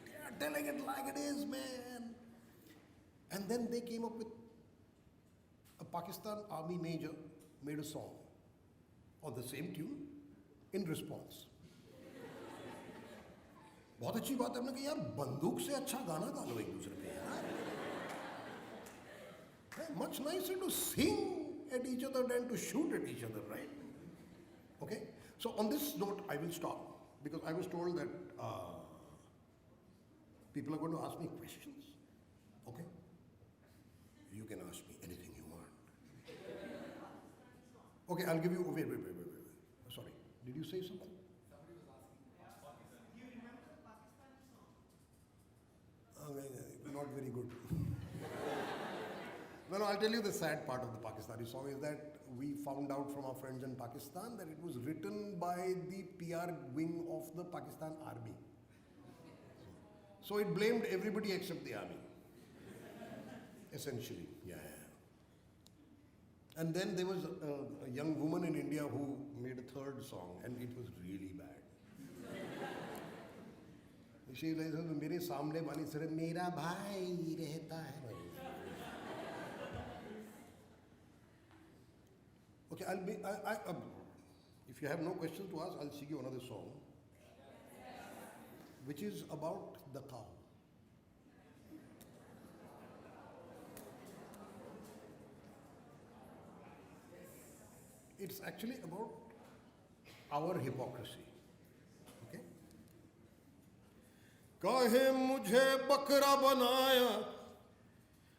they are telling it like it is, man. And then they came up with a Pakistan army major made a song on the same tune in response. बहुत अच्छी बात है. हमने कहा यार बंदूक से अच्छा गाना गा लो एक दूसरे पे यार. Much nicer to sing at each other than to shoot at each other, right? Okay. So on this note, I will stop because I was told that people are going to ask me questions. Okay. You can ask me anything you want. Okay, I'll give you. Wait. Sorry. Did you say something? Somebody was asking. Do you remember the Pakistan song? Not very good. No, I'll tell you the sad part of the Pakistani song is that we found out from our friends in Pakistan that it was written by the PR wing of the Pakistan army. So it blamed everybody except the army. Essentially, yeah. And then there was a young woman in India who made a third song, and it was really bad. She says, "मेरे सामने वाली sir मेरा भाई रहता है." Okay, if you have no questions to ask, I'll sing you another song, which is about the cow. It's actually about our hypocrisy. Okay? काहे मुझे बकरा बनाया,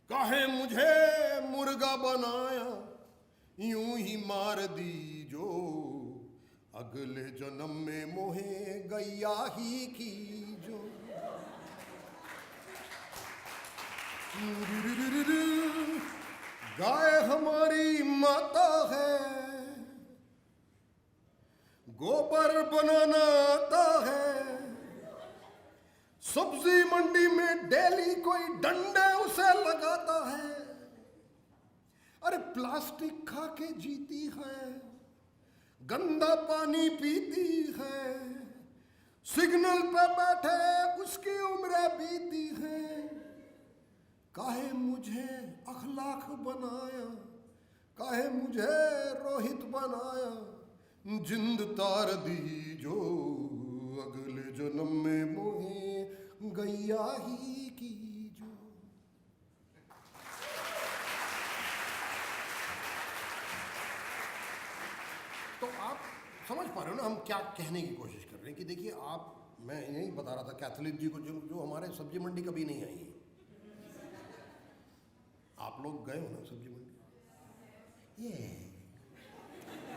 काहे मुझे मुर्गा बनाया, यूं ही मार दी जो अगले जन्म में मोहे गैया ही की जो. गाय हमारी माता है, गोबर बनाना आता है, सब्जी मंडी में डेली कोई डंडे उसे लगाता है. अरे प्लास्टिक खा के जीती है, गंदा पानी पीती है, सिग्नल पे बैठे उसकी उम्र बीती है. काहे मुझे अखलाक बनाया, काहे मुझे रोहित बनाया, जिंद तार दी जो अगले जन्म में मोहे गैया ही की जो. तो आप समझ पा रहे हो ना हम क्या कहने की कोशिश कर रहे हैं कि देखिए आप, मैं यही बता रहा था कैथोलिक जी को जो हमारे सब्जी मंडी कभी नहीं आई है. आप लोग गए हो ना सब्जी मंडी?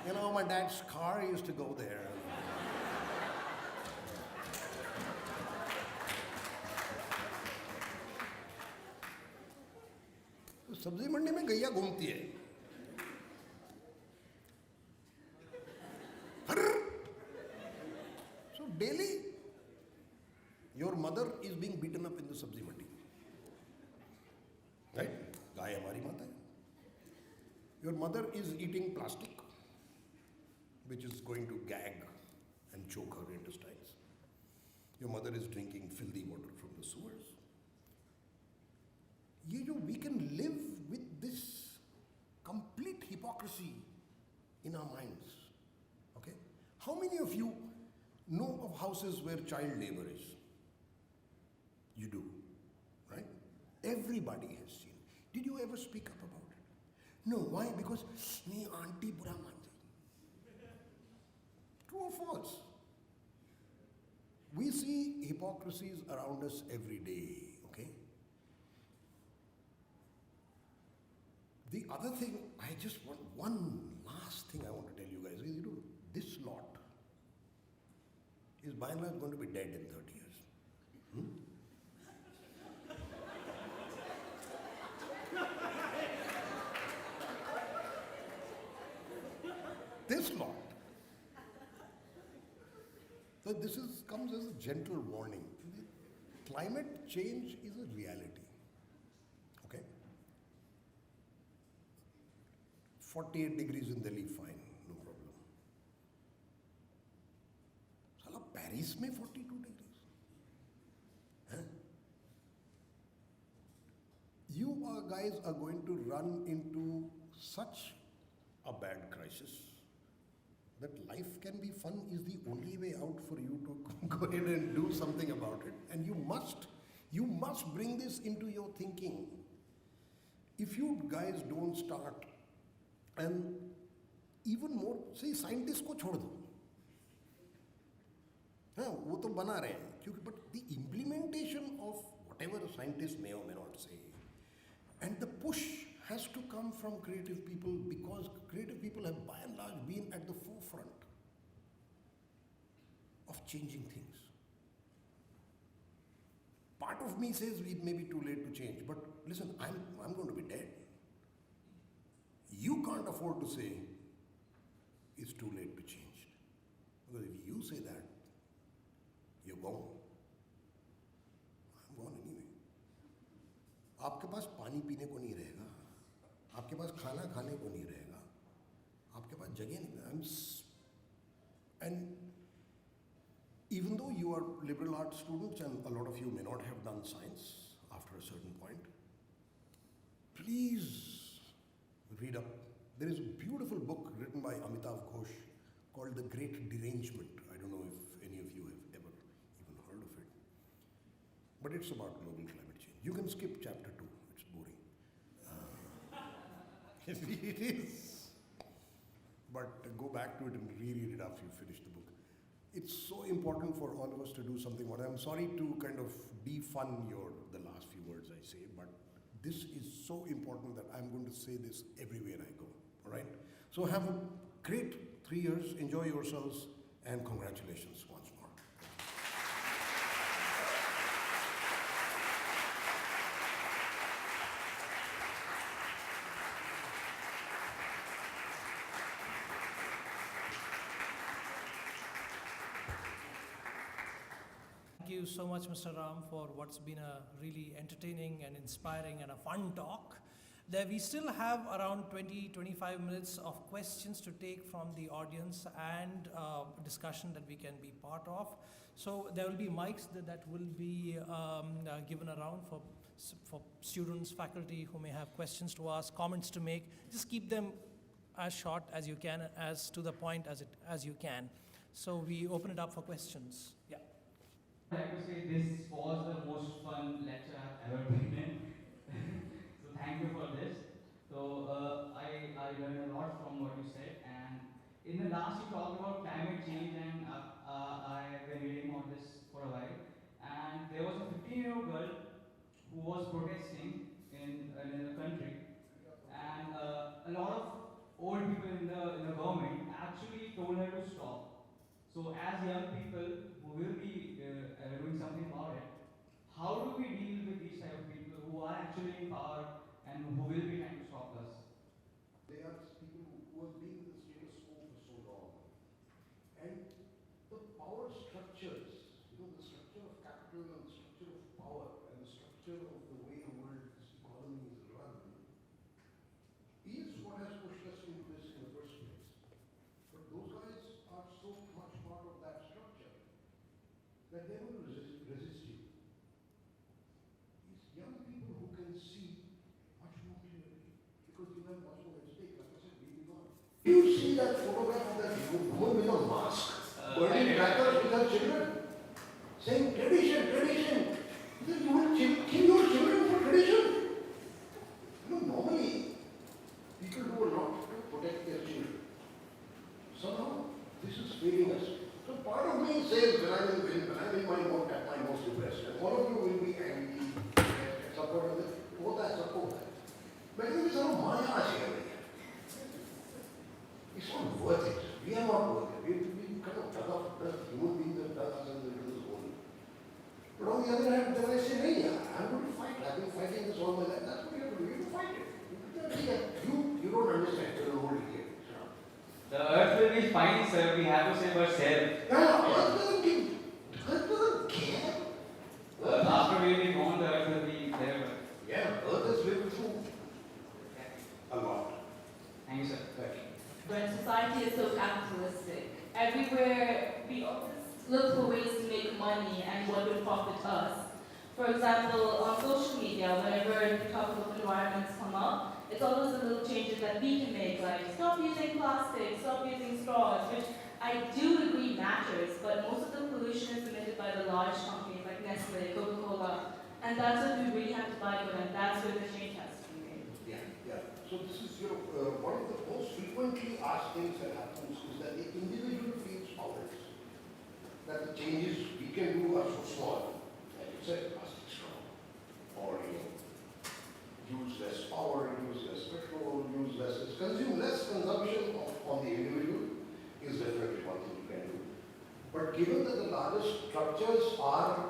You know, my dad's car used to go there. तो सब्जी मंडी में गैया घूमती है. So daily, your mother is being beaten up in the sabzi mandi. Right? गाय हमारी माता है. Your mother is eating plastic, which is going to gag and choke her intestines. Your mother is drinking filthy water from the sewers. We can live with this complete hypocrisy in our minds. Okay? How many of you know of houses where child labor is? You do, right? Everybody has seen. Did you ever speak up about it? No. Why? Because me auntie bura maan jayegi. True or false? We see hypocrisies around us every day. Okay. The other thing, I just want one last thing I want to tell you guys is, this lot is by and large going to be dead in 30 years. This lot. So this comes as a gentle warning. Climate change is a reality. Okay? 48 degrees in Delhi, fine, no problem. Sala, Paris mein 42 degrees. Huh? You guys are going to run into such a bad crisis that life can be fun is the only way out for you to go ahead and do something about it. And you must bring this into your thinking. If you guys don't start, and even more, say scientists को छोड़ दो, हाँ वो तो बना रहे हैं क्योंकि but the implementation of whatever a scientist may or may not say, and the push has to come from creative people because creative people have by and large been at the forefront of changing things. Part of me says it may be too late to change, but listen, I'm going to be dead. You can't afford to say it's too late to change. Because if you say that, you're gone. आपके पास पानी पीने को नहीं रहेगा, आपके पास खाना खाने को नहीं रहेगा, आपके पास जगह नहीं. And even though you are liberal arts students and a lot of you may not have done science after a certain point, please read up. There is a beautiful book written by Amitav Ghosh called The Great Derangement. I don't know if any of you have ever even heard of it. But it's about global climate change. You can skip chapter 2, it's boring. It is. But go back to it and reread it after you finish the book. It's so important for all of us to do something. I'm sorry to kind of defund the last few words I say, but this is so important that I'm going to say this everywhere I go. All right? So have a great 3 years, enjoy yourselves, and congratulations once more. Thank you so much, Mr. Ram, for what's been a really entertaining and inspiring and a fun talk. We still have around 20-25 minutes of questions to take from the audience and discussion that we can be part of. So there will be mics that will be given around for students, faculty who may have questions to ask, comments to make. Just keep them as short as you can, as to the point as you can. So we open it up for questions. Yeah. I'd like to say this was the most fun lecture I've ever been in. So thank you for this. So I learned a lot from what you said, and in the last you talked about climate change, and I have been reading on this for a while. And there was a 15-year-old girl who was protesting in the country, and a lot of old people in the government actually told her to stop. So as young people who will be doing something about it, how do we deal with these type of people who are actually in power and who will be trying to stop us? They are people who have been in the status quo for so long. And the power structures, the structure of capital and the structure of power and the structure of the way the world's economy is run is what has pushed us into this in the first place. But those guys are so much part of that structure that they will resist you. These young people who can see much more clearly, because you have much more at stake. Like I said, we will not. You see that photograph of that woman with a mask, burning crackers with her children, saying tradition, tradition. You will kill your children for tradition. Normally, people do a lot to protect their children. Somehow, this is failing us. So part of me says when I'm in my most depressed, and all of you will be angry, support this, support that. But it is all Maya here. It's not worth it. We are not worth it. We kind of dug up the human beings that dug us into this hole. But on the other hand, then I say, hey, I'm going to fight. I've been fighting this all my life. That's what you have to do. You have to fight it. You don't understand. You're an old idiot. The earth will be fine, sir. We have to save ourselves. Yeah, Earth doesn't give. Earth doesn't care. After we will be gone, the earth will be there. Yeah, Earth has lived through a lot. Thank you, sir. Thank you. When society is so capitalistic, everywhere we always look for ways to make money and what will profit us. For example, on social media, whenever the topic of environments come up, it's always the little changes that we can make, like stop using plastic, stop using straws, which I do agree matters, but most of the pollution is emitted by the large companies like Nestle, Coca-Cola, and that's what we really have to fight with, and that's where the change has to be made. Yeah. So this is one of the most frequently asked things that happens is that the individual feels powerless. That the changes we can do are so small. Like you said, plastic straw, or use less power, use less petrol, consume less consumption on the individual is definitely one thing you can do. But given that the largest structures are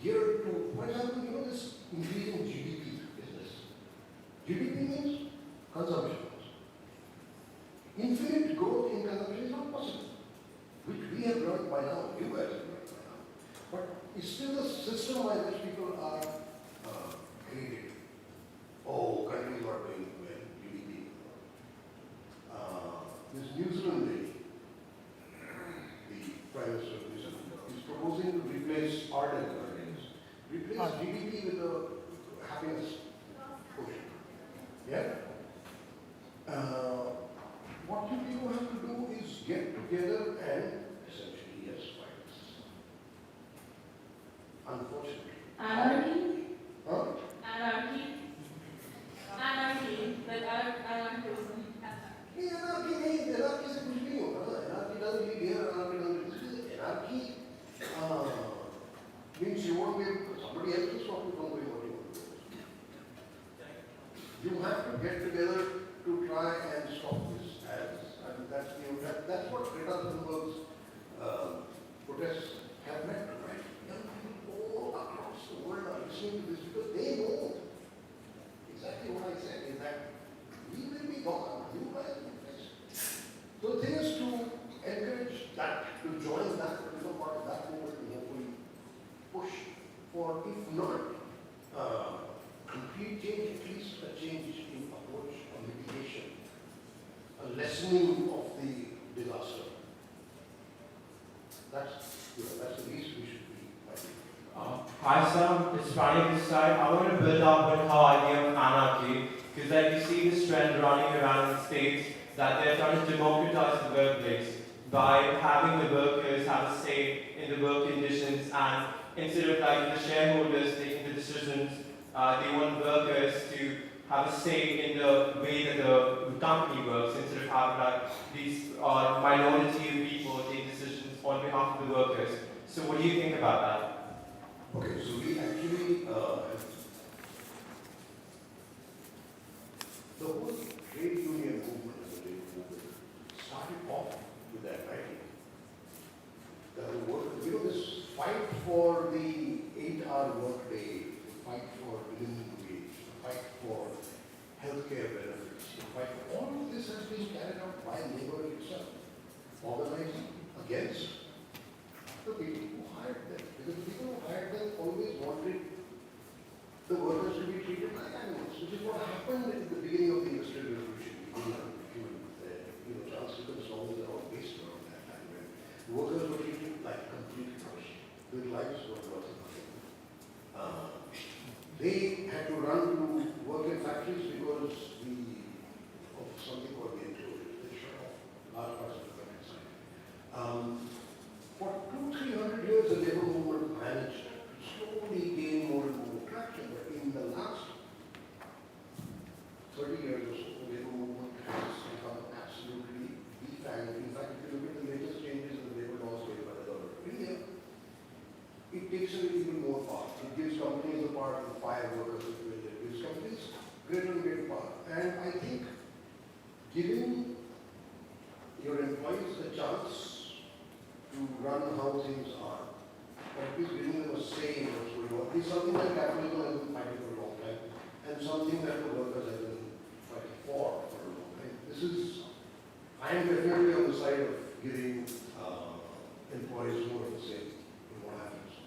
geared to, for example, this increasing GDP business. GDP means consumption. Infinite growth in consumption is not possible, which we have learned by now, you guys have learned by now. But it's still a system by which people are created. replace GDP with a happiness quotient. Yeah? What you people have to do is get together and essentially, yes, fight. Unfortunately. Anarchy? Huh? Anarchy? Anarchy. Like anarchism. नहीं anarchy नहीं, anarchy से कुछ नहीं होगा ना. Anarchy doesn't lead here, anarchy doesn't lead. Anarchy means you won't be able to, somebody else will stop you from doing what you want to do. You have to get together to try and stop this. And that's what Greta Thunberg's protests have meant, right? Young people all across the world are listening to this because they know exactly what I said is that we will be gone. You guys will be faced. So the thing is to encourage that, to join that particular part of that movement and hopefully push for, if not complete change, at least a change in approach or mitigation, a lessening of the disaster. That's the least we should be fighting. Hi Sam, it's Rani this side. I want to build up on her idea of anarchy, because like you see this trend running around in the States that they're trying to democratize the workplace by having the workers have a say in the work conditions, and instead of like the shareholders taking the decisions, they want workers to have a say in the way that the company works, instead of having like these minority of people take decisions on behalf of the workers. So what do you think about that? Okay, so we actually, the whole trade union movement as a trade movement started off with that, right? The work, this fight for the 8-hour workday, the fight for minimum wage, the fight for healthcare benefits, the fight, all of this has been carried out by labor itself, organizing against the people who hired them. Because the people who hired them always wanted the workers to be treated like animals, which is what happened at the beginning of the Industrial Revolution. Charles Dickens' novels are all based around that time when workers were treated like complete trash. Their lives were worth nothing. They had to run to work in factories because of something called the enclosure. They shut off large parts of the countryside. For 200-300 years, the labor movement managed to slowly gain more and more traction. But in the last 30 years or so, the labor movement has become absolutely defanged. In fact, if you look at the latest changes in the labor laws made by the government of India, it takes it even more power. It gives companies the power to fire workers. It gives companies greater and greater power. And I think giving your employees the chance to run how things are, or at least giving them a say in what's going on, is something that capitalism has been fighting for a long time, and something that the workers have been fighting for a long time. I am definitely on the side of giving employees more of a say in what happens.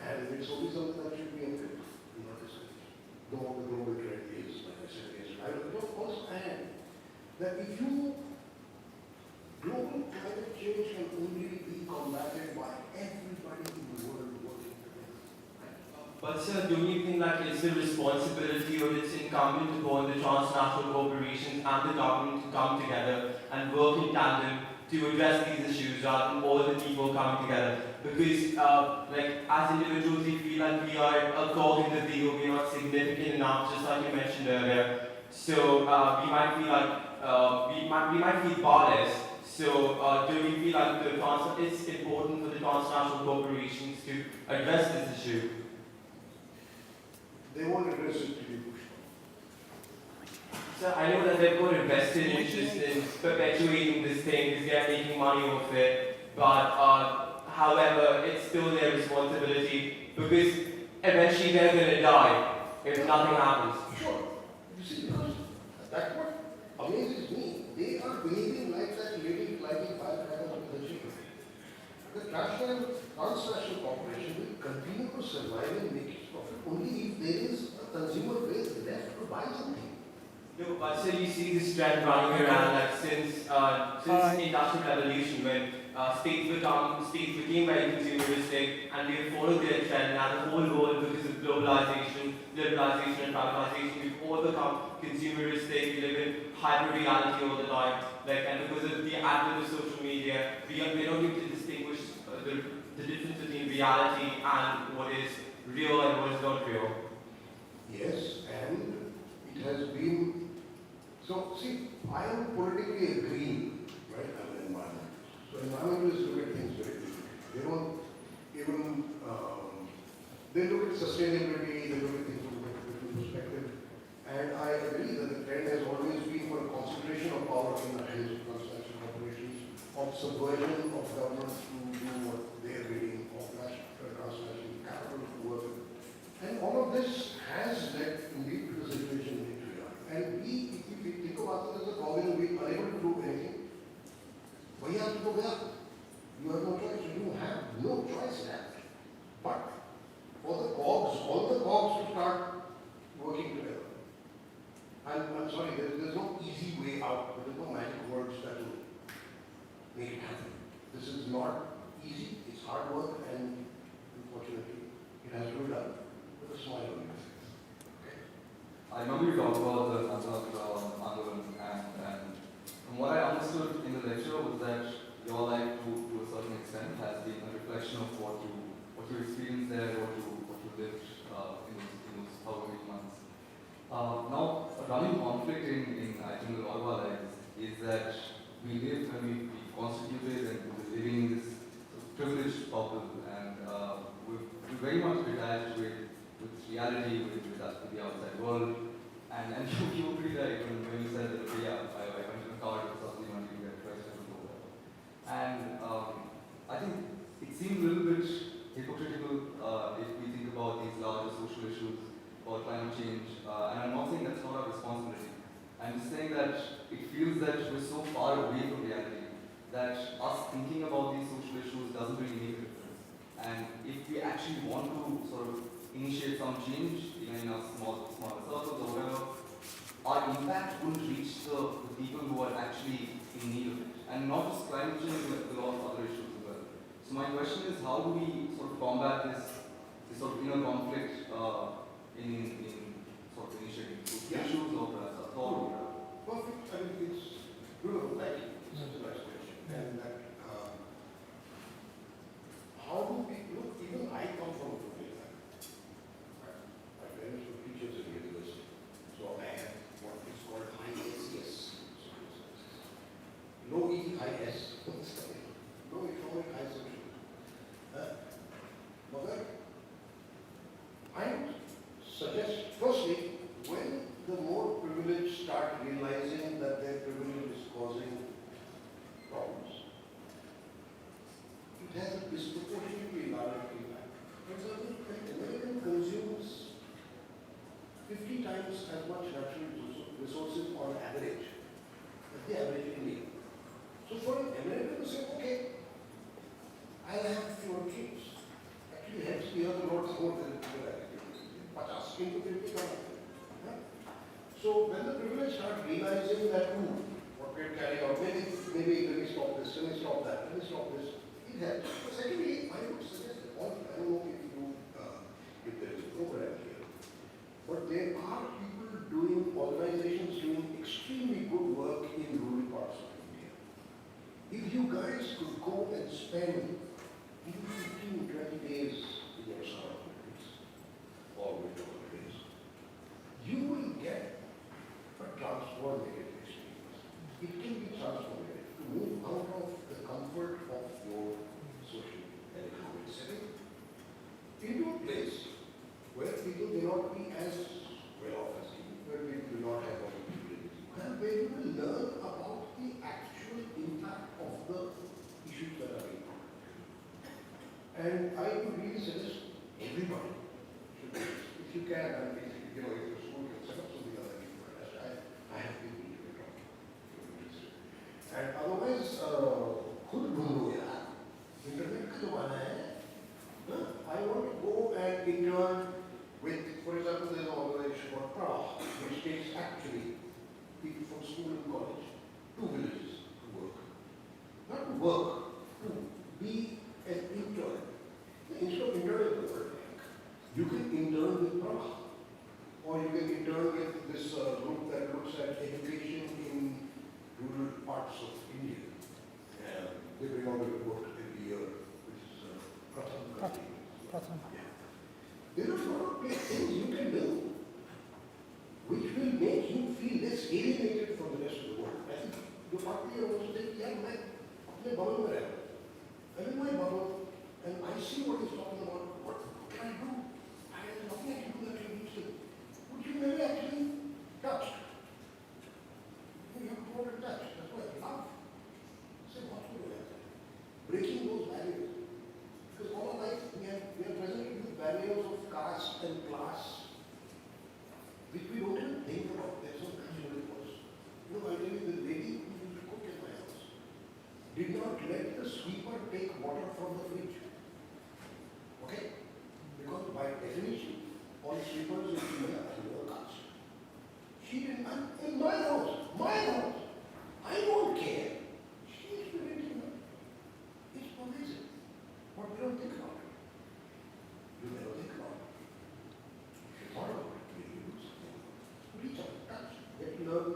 And it's only something that should be encouraged, not discouraged. Though the global trend is, like I said yesterday, I would also add that if you global climate change can only be combated by everybody in the world working together. But sir, don't you think like it's the responsibility or it's incumbent upon the transnational corporations and the government to come together and work in tandem to address these issues rather than all the people coming together? Because like as individuals we feel like we are a cog in the wheel, we're not significant enough, just like you mentioned earlier. So we might feel like we might feel powerless. So do we feel like it's important for the transnational corporations to address this issue? They won't address it to be pushed. So I know that they've got a vested interest in perpetuating this thing because they're making money off it, but however, it's still their responsibility because eventually they're going to die if nothing happens. Sure. You see, because that's what amazes me. They are behaving like that lady flying firecrackers with the children. The transnational corporation will continue to survive and make its profit only if there is a consumer base left to buy something. No, but still you see this trend running around like since industrial revolution when states became very consumeristic, and they followed their trend. Now the whole world, because of globalization, liberalization, and privatization, we've all become consumeristic. We live in hyper reality all the time. And because of the advent of social media, we're not able to distinguish the difference between reality and what is real and what is not real. Yes, and it has been. So, see, I am politically green, right? I'm an environmentalist. So, environmentalists look at things very differently. They don't even, they look at sustainability, they look at things from a different perspective. And I agree that the trend has always been for a concentration of power in the hands of transnational corporations, of subversion of governments to do what they are reading, of transnational capital to work. And all of this has led indeed to the situation in which we are. And we, if we think about it as a problem, we are unable to do anything. Why have to go back? You have no choice. You have no choice left. But for the cogs, all the cogs to start working together. I'm sorry, there's no easy way out. There is no magic words that will make it happen. This is not easy. It's hard work, and unfortunately, it has to be done with a smile on your face. Okay. I remember you talked about the Andolan, and from what I understood in the lecture was that your life, to a certain extent, has been a reflection of what you experienced there, what you lived in those however many months. Now, a running conflict in I think a lot of our lives is that we live and we constituted and we're living in this sort of privileged bubble, and we're very much detached with reality, with the outside world. And you were pretty right when you said that, okay, yeah, I went to the car with something and you get questions and all that. And I think it seems a little bit hypocritical if we think about these larger social issues about climate change, and I'm not saying that's not our responsibility. I'm just saying that it feels that we're so far away from reality that us thinking about these social issues doesn't really make a difference. And if we actually want to sort of initiate some change, even in our smaller circles or whatever, our impact wouldn't reach the people who are actually in need of it. And not just climate change, but a lot of other issues as well. So my question is, how do we sort of combat this sort of inner conflict in sort of initiating issues or perhaps a thought or whatever? Perfect. I mean, it's beautiful. Thank you. Such a nice question. And that, how do we look? Even I come from a family like that. My parents were teachers in university, so I had what is called high SES. Low E, high S. Low economic, high social. But I suggest, firstly, when the more privileged start realizing that their privilege is causing problems, it has a disproportionately large impact. For example, an American consumes 50 times as much natural resources on average as the average Indian. So for an American to say, okay, I'll have fewer kids, actually helps the other lots more than but asking to 50 right? So when the privileged start realizing that, what we're carrying out, maybe let me stop this, let me stop that, let me stop this, it helps. But secondly, I would suggest that I don't know if there is a program here, but there are people doing, organizations doing extremely good work in rural parts of India. If you guys could go and spend even 15, 20 days in your surroundings, or with your days, you will get a transformative experience. It can be transformative to move out of the comfort of your social and economic setting into a place where people may not be as well off as you, where people do not have opportunities, and where you will learn about the actual impact of the issues that are being brought. And I would really suggest everybody should do this. If you can, and if the school can set up something like that, I have people to be talking. And otherwise, खुद ढूंढो यार, internet का ज़माना है. I want to go and intern with, for example, there's an organization called PRA, which takes actually people from school and college to villages to work. Not to work, to in the World Bank. You can intern with Prabha, or you can intern with this group that looks at education in rural parts of India. They bring out a report every year, which is Pratham. Yeah. There are a lot of things you can do which will make you feel less alienated from the rest of the world. I think your partner also said, yeah, I'm in my bubble, and I see what he's talking about. What can I do? There's nothing I can do that can reach him. Which you never actually touched. You have to go and touch. That's why love. Say what you do that. Breaking those barriers. Because all our life we are presented with barriers of caste and class, which we don't even think about. There's no natural cause. You know, I tell you, the lady who used to cook in my house did not let the sweeper take water from the fridge. Okay? Because by definition, all sweepers in India are lower caste. She didn't, in my house, I don't care. She used to let it know. It's pervasive. But we don't think about it. You never think about it. If you thought about it, you do something. Reach out, touch, get to learn.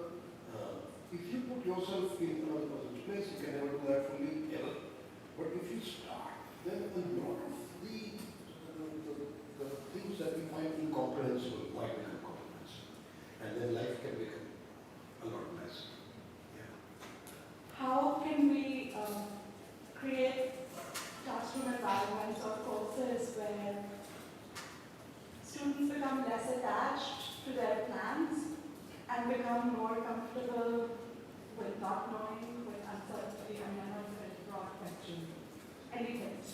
If you put yourself in another person's place, you can never do that fully, ever. But if you start, then a lot of the things that we find incomprehensible might become comprehensible. And then life can become a lot nicer. Yeah. How can we create classroom environments or courses where students become less attached to their plans and become more comfortable with not knowing, with uncertainty? I mean, I know it's a very broad question. Any tips?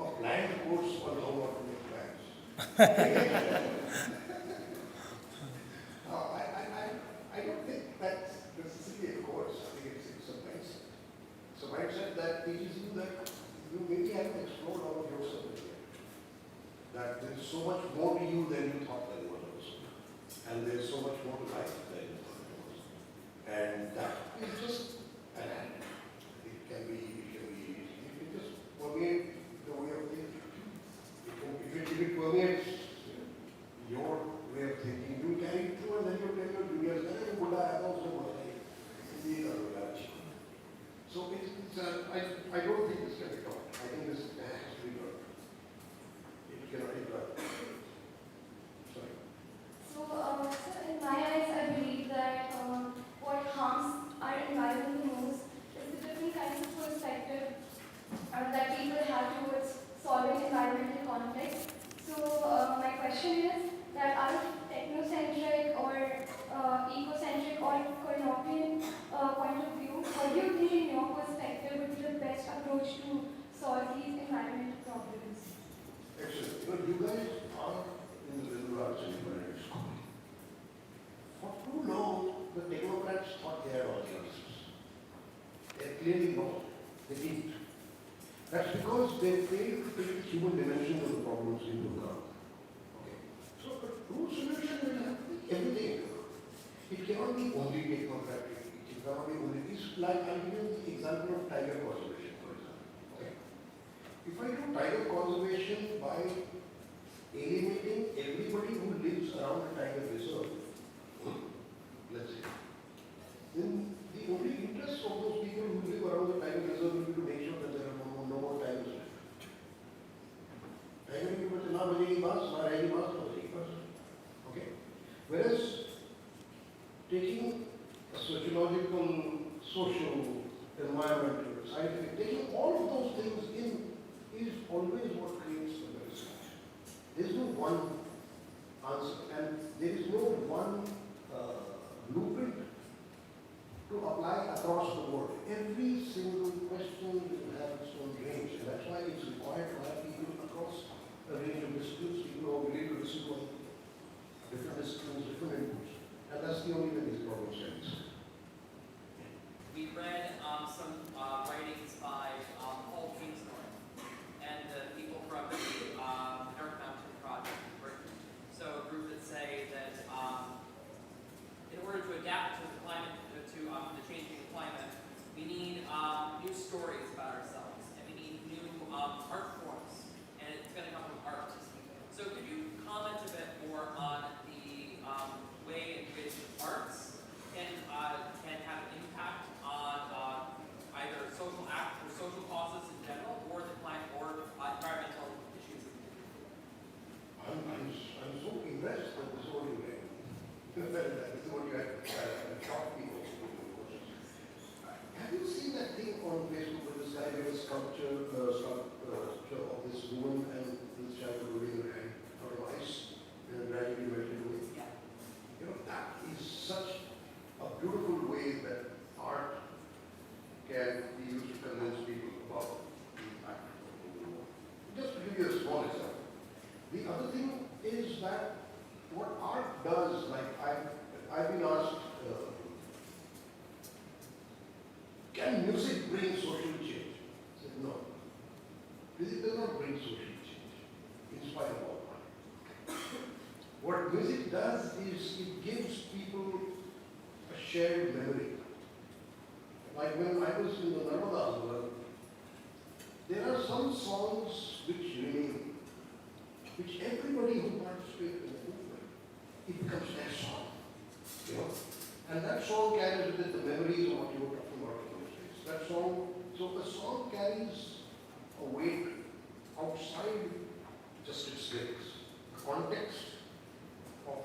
A planned course on how not to make plans. I don't think that's necessarily a course. I think it's a mindset. It's a mindset that teaches you that you maybe haven't explored all of yourself yet. That there is so much more to you than you thought there was. And there is so much more to life than you thought there was. And that is just an act. It can be just permeate the way of thinking. If it permeates your way of thinking, you carry it through and then you tell your juniors, Buddha has also Buddha. So I don't think this can be taught. I think this has to be learned. It cannot be learned. Sorry. So in my eyes, I believe that what harms our environment the most is the different kinds of perspective that people have towards solving environmental conflicts. So my question is that out of technocentric or ecocentric or Koinopian point of view, what do you think in your perspective would be the best approach to solve these environmental problems? Excellent. You guys are in the liberal arts and humanities school. For too long, the technocrats thought they had all the answers. They clearly not. They didn't. That's because they failed to take the human dimension of the problems into account. Okay. So a true solution will have to take everything into account. It cannot be only technocratic. It cannot be only this. Like I'll give you the example of tiger conservation, for example. Okay. If I do tiger conservation by alienating everybody who lives around the tiger reserve, let's say, then the only interest of those people who live around the tiger reserve will be to make sure that there are no more tigers left. Tiger will be not very fast, not very fast, not very fast. Okay? Whereas taking a sociological, social, environmental, scientific, taking all of those things in is always what creates the best solution. There is no one answer, and there is no one blueprint to apply across the board. Every single question will have its own range, and that's why it's required to have people across a range of disciplines, people who are willing to listen to different disciplines, different inputs. And that's the only way these problems can be solved. We read some writings by Paul Kingsnorth and the people from the North Mountain Project in Britain. So a group that say that in order to adapt to the climate, to the changing climate, The other thing is that what art does, like I've been asked, can music bring social change? I said, no. Music does not bring social change, in spite of all that. What music does is it gives people a shared memory. Like when I was in the Narmada world, there are some songs which remain, which everybody who participates in the movement, it becomes their song. You know? And that song carries with it the memories of what you were talking about in those days. That song, so a song carries a weight outside just its lyrics. The context of,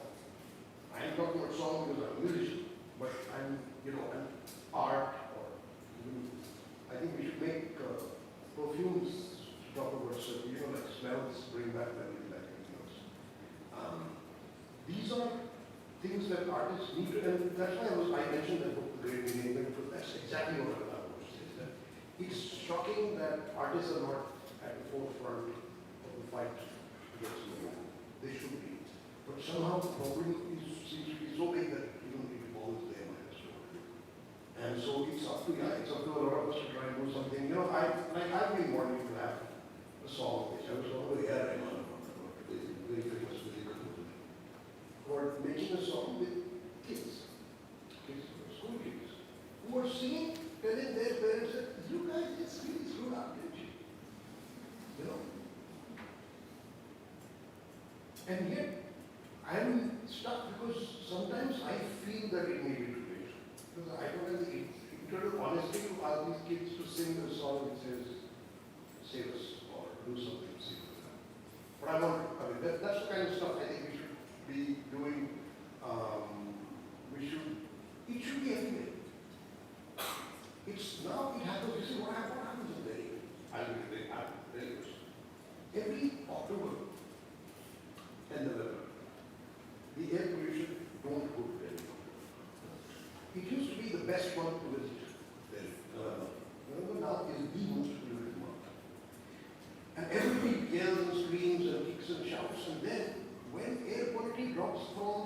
I'm talking about song because I'm a musician, but I'm, an art, or even, I think we should make perfumes to talk about, so, like smells bring back memories like anything else. These are things that artists need to, and that's why I mentioned that book, The Great Renaming, because that's exactly what I want to say. Is that it's shocking that artists are not at the forefront of the fight against movement. They should be. But somehow the problem seems to be so big that even if it falls there, might as well. And so it's up to a lot of us to try and do something. I've been wanting to have a song which I was already hearing on very famous musical movement. Or making a song with kids, school kids, who are singing, telling their parents that you guys just really screwed up, didn't you? And yet, I'm stuck because sometimes I feel that it may be too late. Because I don't have the internal honesty to ask these kids to sing a song that says, save us, or do something to save us. But that's the kind of stuff I think we should be doing. It should be everywhere. It's now, it happens, you see what happens in Delhi. I'll tell you this. Every October and November, the air pollution don't go to Delhi. It used to be the best month to visit Delhi. November now is the most polluted month. And everybody yells and screams and kicks and shouts, and then when air quality drops from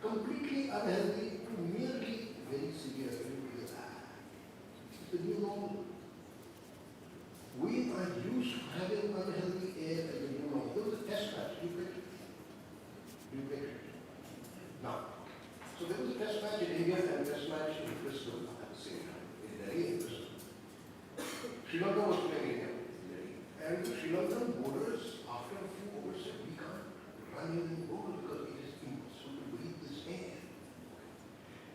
completely unhealthy to merely very severe, everybody is, it's the new normal. We are used to having unhealthy air as a new normal. There was a test match, do you get it? Now, so there was a test match in India and a test match in Bristol at the same time, in Delhi and Bristol. Sri Lanka was playing India in Delhi. And the Sri Lankan bowlers, after a few overs, said, we can't run in bowl because it is impossible to breathe this air.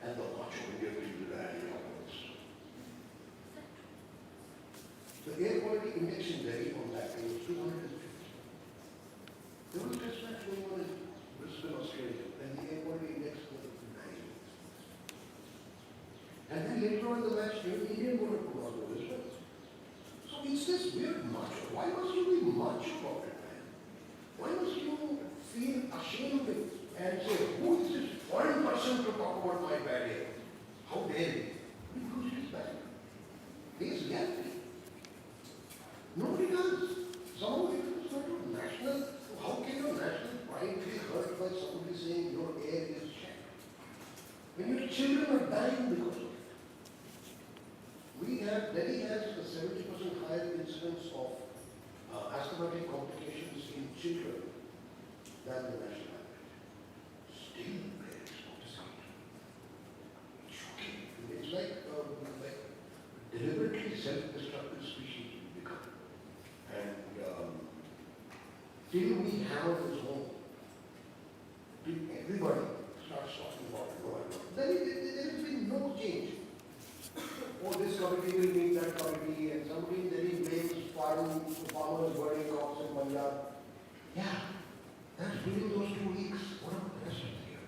And the macho India people ran in all this. The air quality index in Delhi on that day was 250. There was a test match going on in Brisbane, Australia, and the air quality index was 9. And then later on in the match, the Indian bowler put on the Brisbane. So it's this weird macho. Why must you be macho about it, man? Why must you feel ashamed and say, who is this foreign person to talk about my bad air? How dare you? Because it is bad. Face reality. Nobody does. Somehow it is sort of national. How can your national pride be hurt by somebody saying your air is shit? When your children are dying because of it. Delhi has a 70% higher incidence of asthmatic complications in children than the national average. Still very expensive. It's shocking. It's like deliberately self-destructive species we become. And till we hammer this home, till everybody starts talking about it, there has been no change. Oh, this committee will meet that committee, and somebody in Delhi blames farmers burning crops in Punjab. Yeah, that's within those 2 weeks. What about the rest of the year?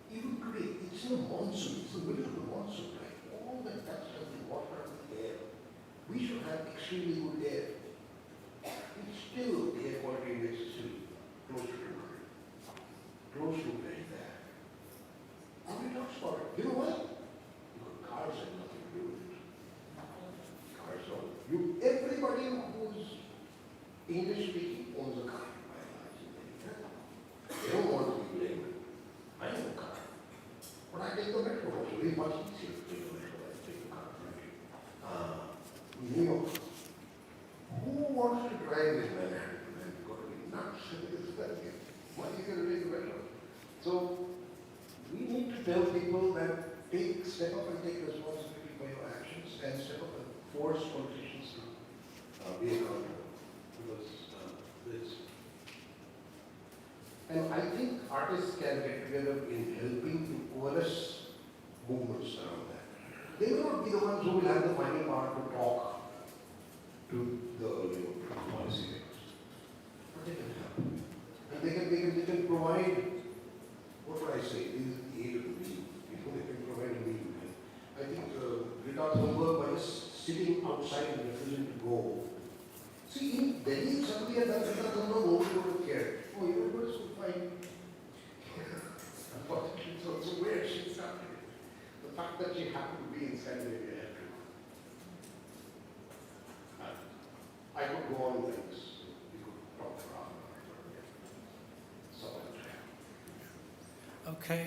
Even today, it's in a monsoon, it's the middle of the monsoon, right? All the dust and the water and the air. We should have extremely good air. It's still, the air quality index is still close to 200. Close to very bad. Nobody talks about it. You know why? Because cars have nothing to do with it. Cars don't. Everybody who's English speaking owns a car by and large in India. They don't want to be blamed. I own a car. But I take the metro. It's very much easier to take the metro than to take the car. New York. Who wants to drive in Manhattan? You've got to be nuts. It's much easier to take the metro. So we need to tell people that step up and take responsibility for your actions and step up and force politicians to be accountable. And I think artists can get together in helping to coalesce movements around that. They will not be the ones who will have the final power to talk to the policy makers. But they can help. And they can provide, what would I say, is the aid of the need. They can provide a mean. I think Greta Thunberg, by just sitting outside and refusing to go. See, in Delhi, somebody had done Greta Thunberg, nobody would have cared. Oh, you know, it's so fine. Unfortunately, it's also where she started it. The fact that she happened to be in Scandinavia helped her. I could go on like this. We could talk for hours. So much. Okay.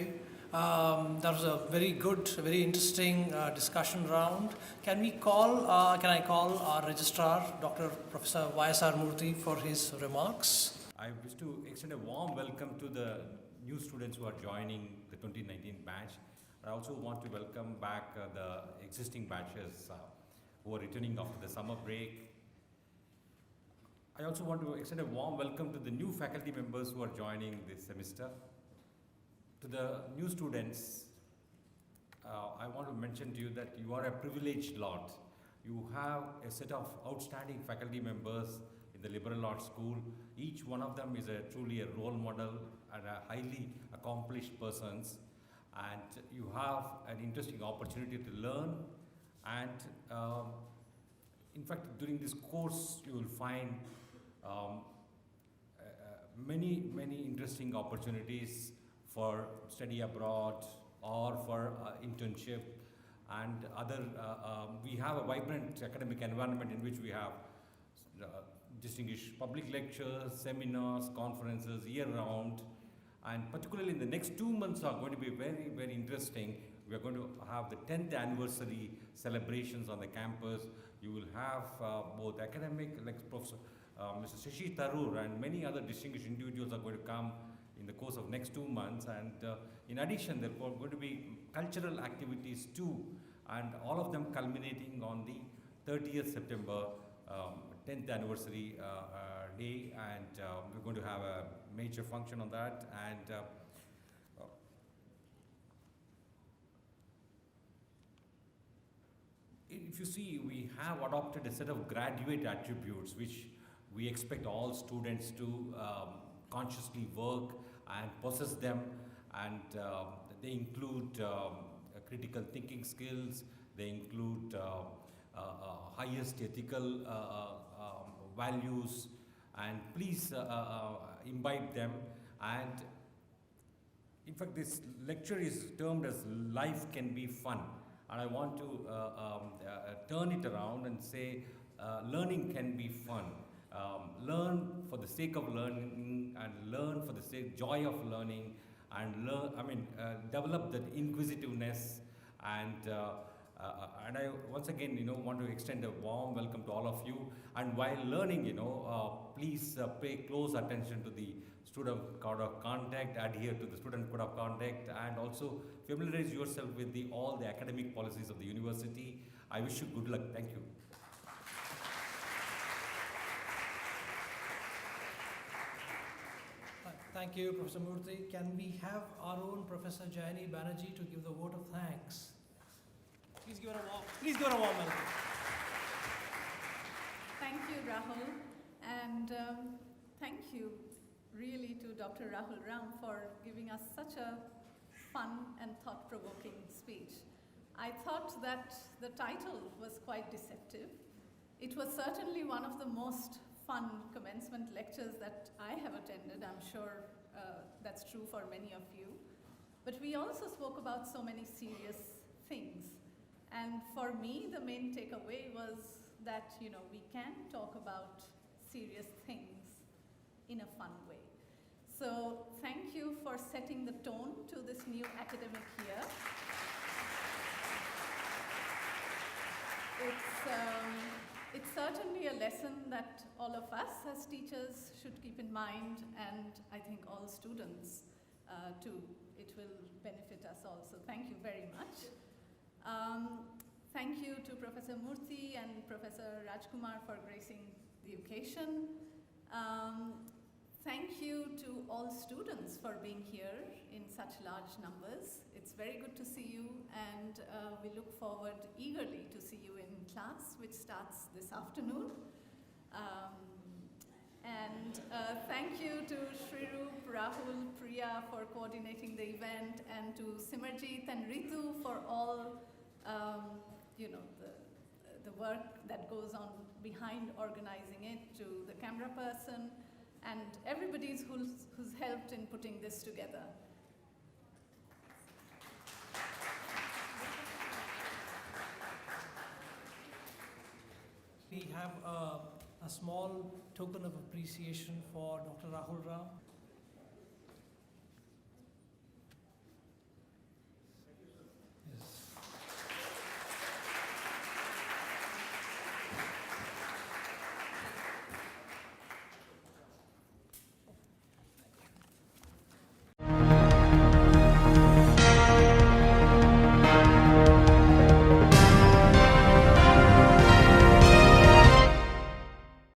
That was a very good, very interesting discussion round. Can I call our registrar, Dr. Professor Y.S.R. Murthy, for his remarks? I wish to extend a warm welcome to the new students who are joining the 2019 batch. I also want to welcome back the existing batches who are returning after the summer break. I also want to extend a warm welcome to the new faculty members who are joining this semester. To the new students, I want to mention to you that you are a privileged lot. You have a set of outstanding faculty members in the Liberal Arts School. Each one of them is truly a role model and a highly accomplished persons. And you have an interesting opportunity to learn. And in fact, during this course, you will find many interesting opportunities for study abroad or for internship and other. We have a vibrant academic environment in which we have distinguished public lectures, seminars, conferences year-round, and particularly in the next 2 months are going to be very interesting. We are going to have the 10th anniversary celebrations on the campus. You will have both academic, like Professor Mr. Shashi Tharoor and many other distinguished individuals are going to come in the course of next 2 months, and in addition there are going to be cultural activities too, and all of them culminating on the 30th September 10th anniversary day, and we're going to have a major function on that. And if you see, we have adopted a set of graduate attributes which we expect all students to consciously work and possess them, and they include critical thinking skills, they include highest ethical values, and please imbibe them. And in fact, this lecture is termed as Life Can Be Fun, and I want to turn it around and say learning can be fun. Learn for the sake of learning, and learn for the joy of learning, and develop that inquisitiveness. And I once again, want to extend a warm welcome to all of you. And while learning, please pay close attention to the student code of conduct, adhere to the student code of conduct, and also familiarize yourself with all the academic policies of the university. I wish you good luck. Thank you. Thank you, Professor Murthy. Can we have our own Professor Jayani Banerjee to give the vote of thanks? Please give her a warm welcome. Thank you, Rahul, and thank you really to Dr. Rahul Ram for giving us such a fun and thought-provoking speech. I thought that the title was quite deceptive. It was certainly one of the most fun commencement lectures that I have attended. I'm sure that's true for many of you. But we also spoke about so many serious things. And for me, the main takeaway was that, we can talk about serious things in a fun way. So thank you for setting the tone to this new academic year. It's certainly a lesson that all of us as teachers should keep in mind, and I think all students too. It will benefit us all. So thank you very much. Thank you to Professor Murthy and Professor Rajkumar for gracing the occasion. Thank you to all students for being here in such large numbers. It's very good to see you, and we look forward eagerly to see you in class, which starts this afternoon. Thank you to Shrirup, Rahul, Priya for coordinating the event, and to Simarjeet and Ritu for all the work that goes on behind organizing it, to the camera person, and everybody who's helped in putting this together. We have a small token of appreciation for Dr. Rahul Ram.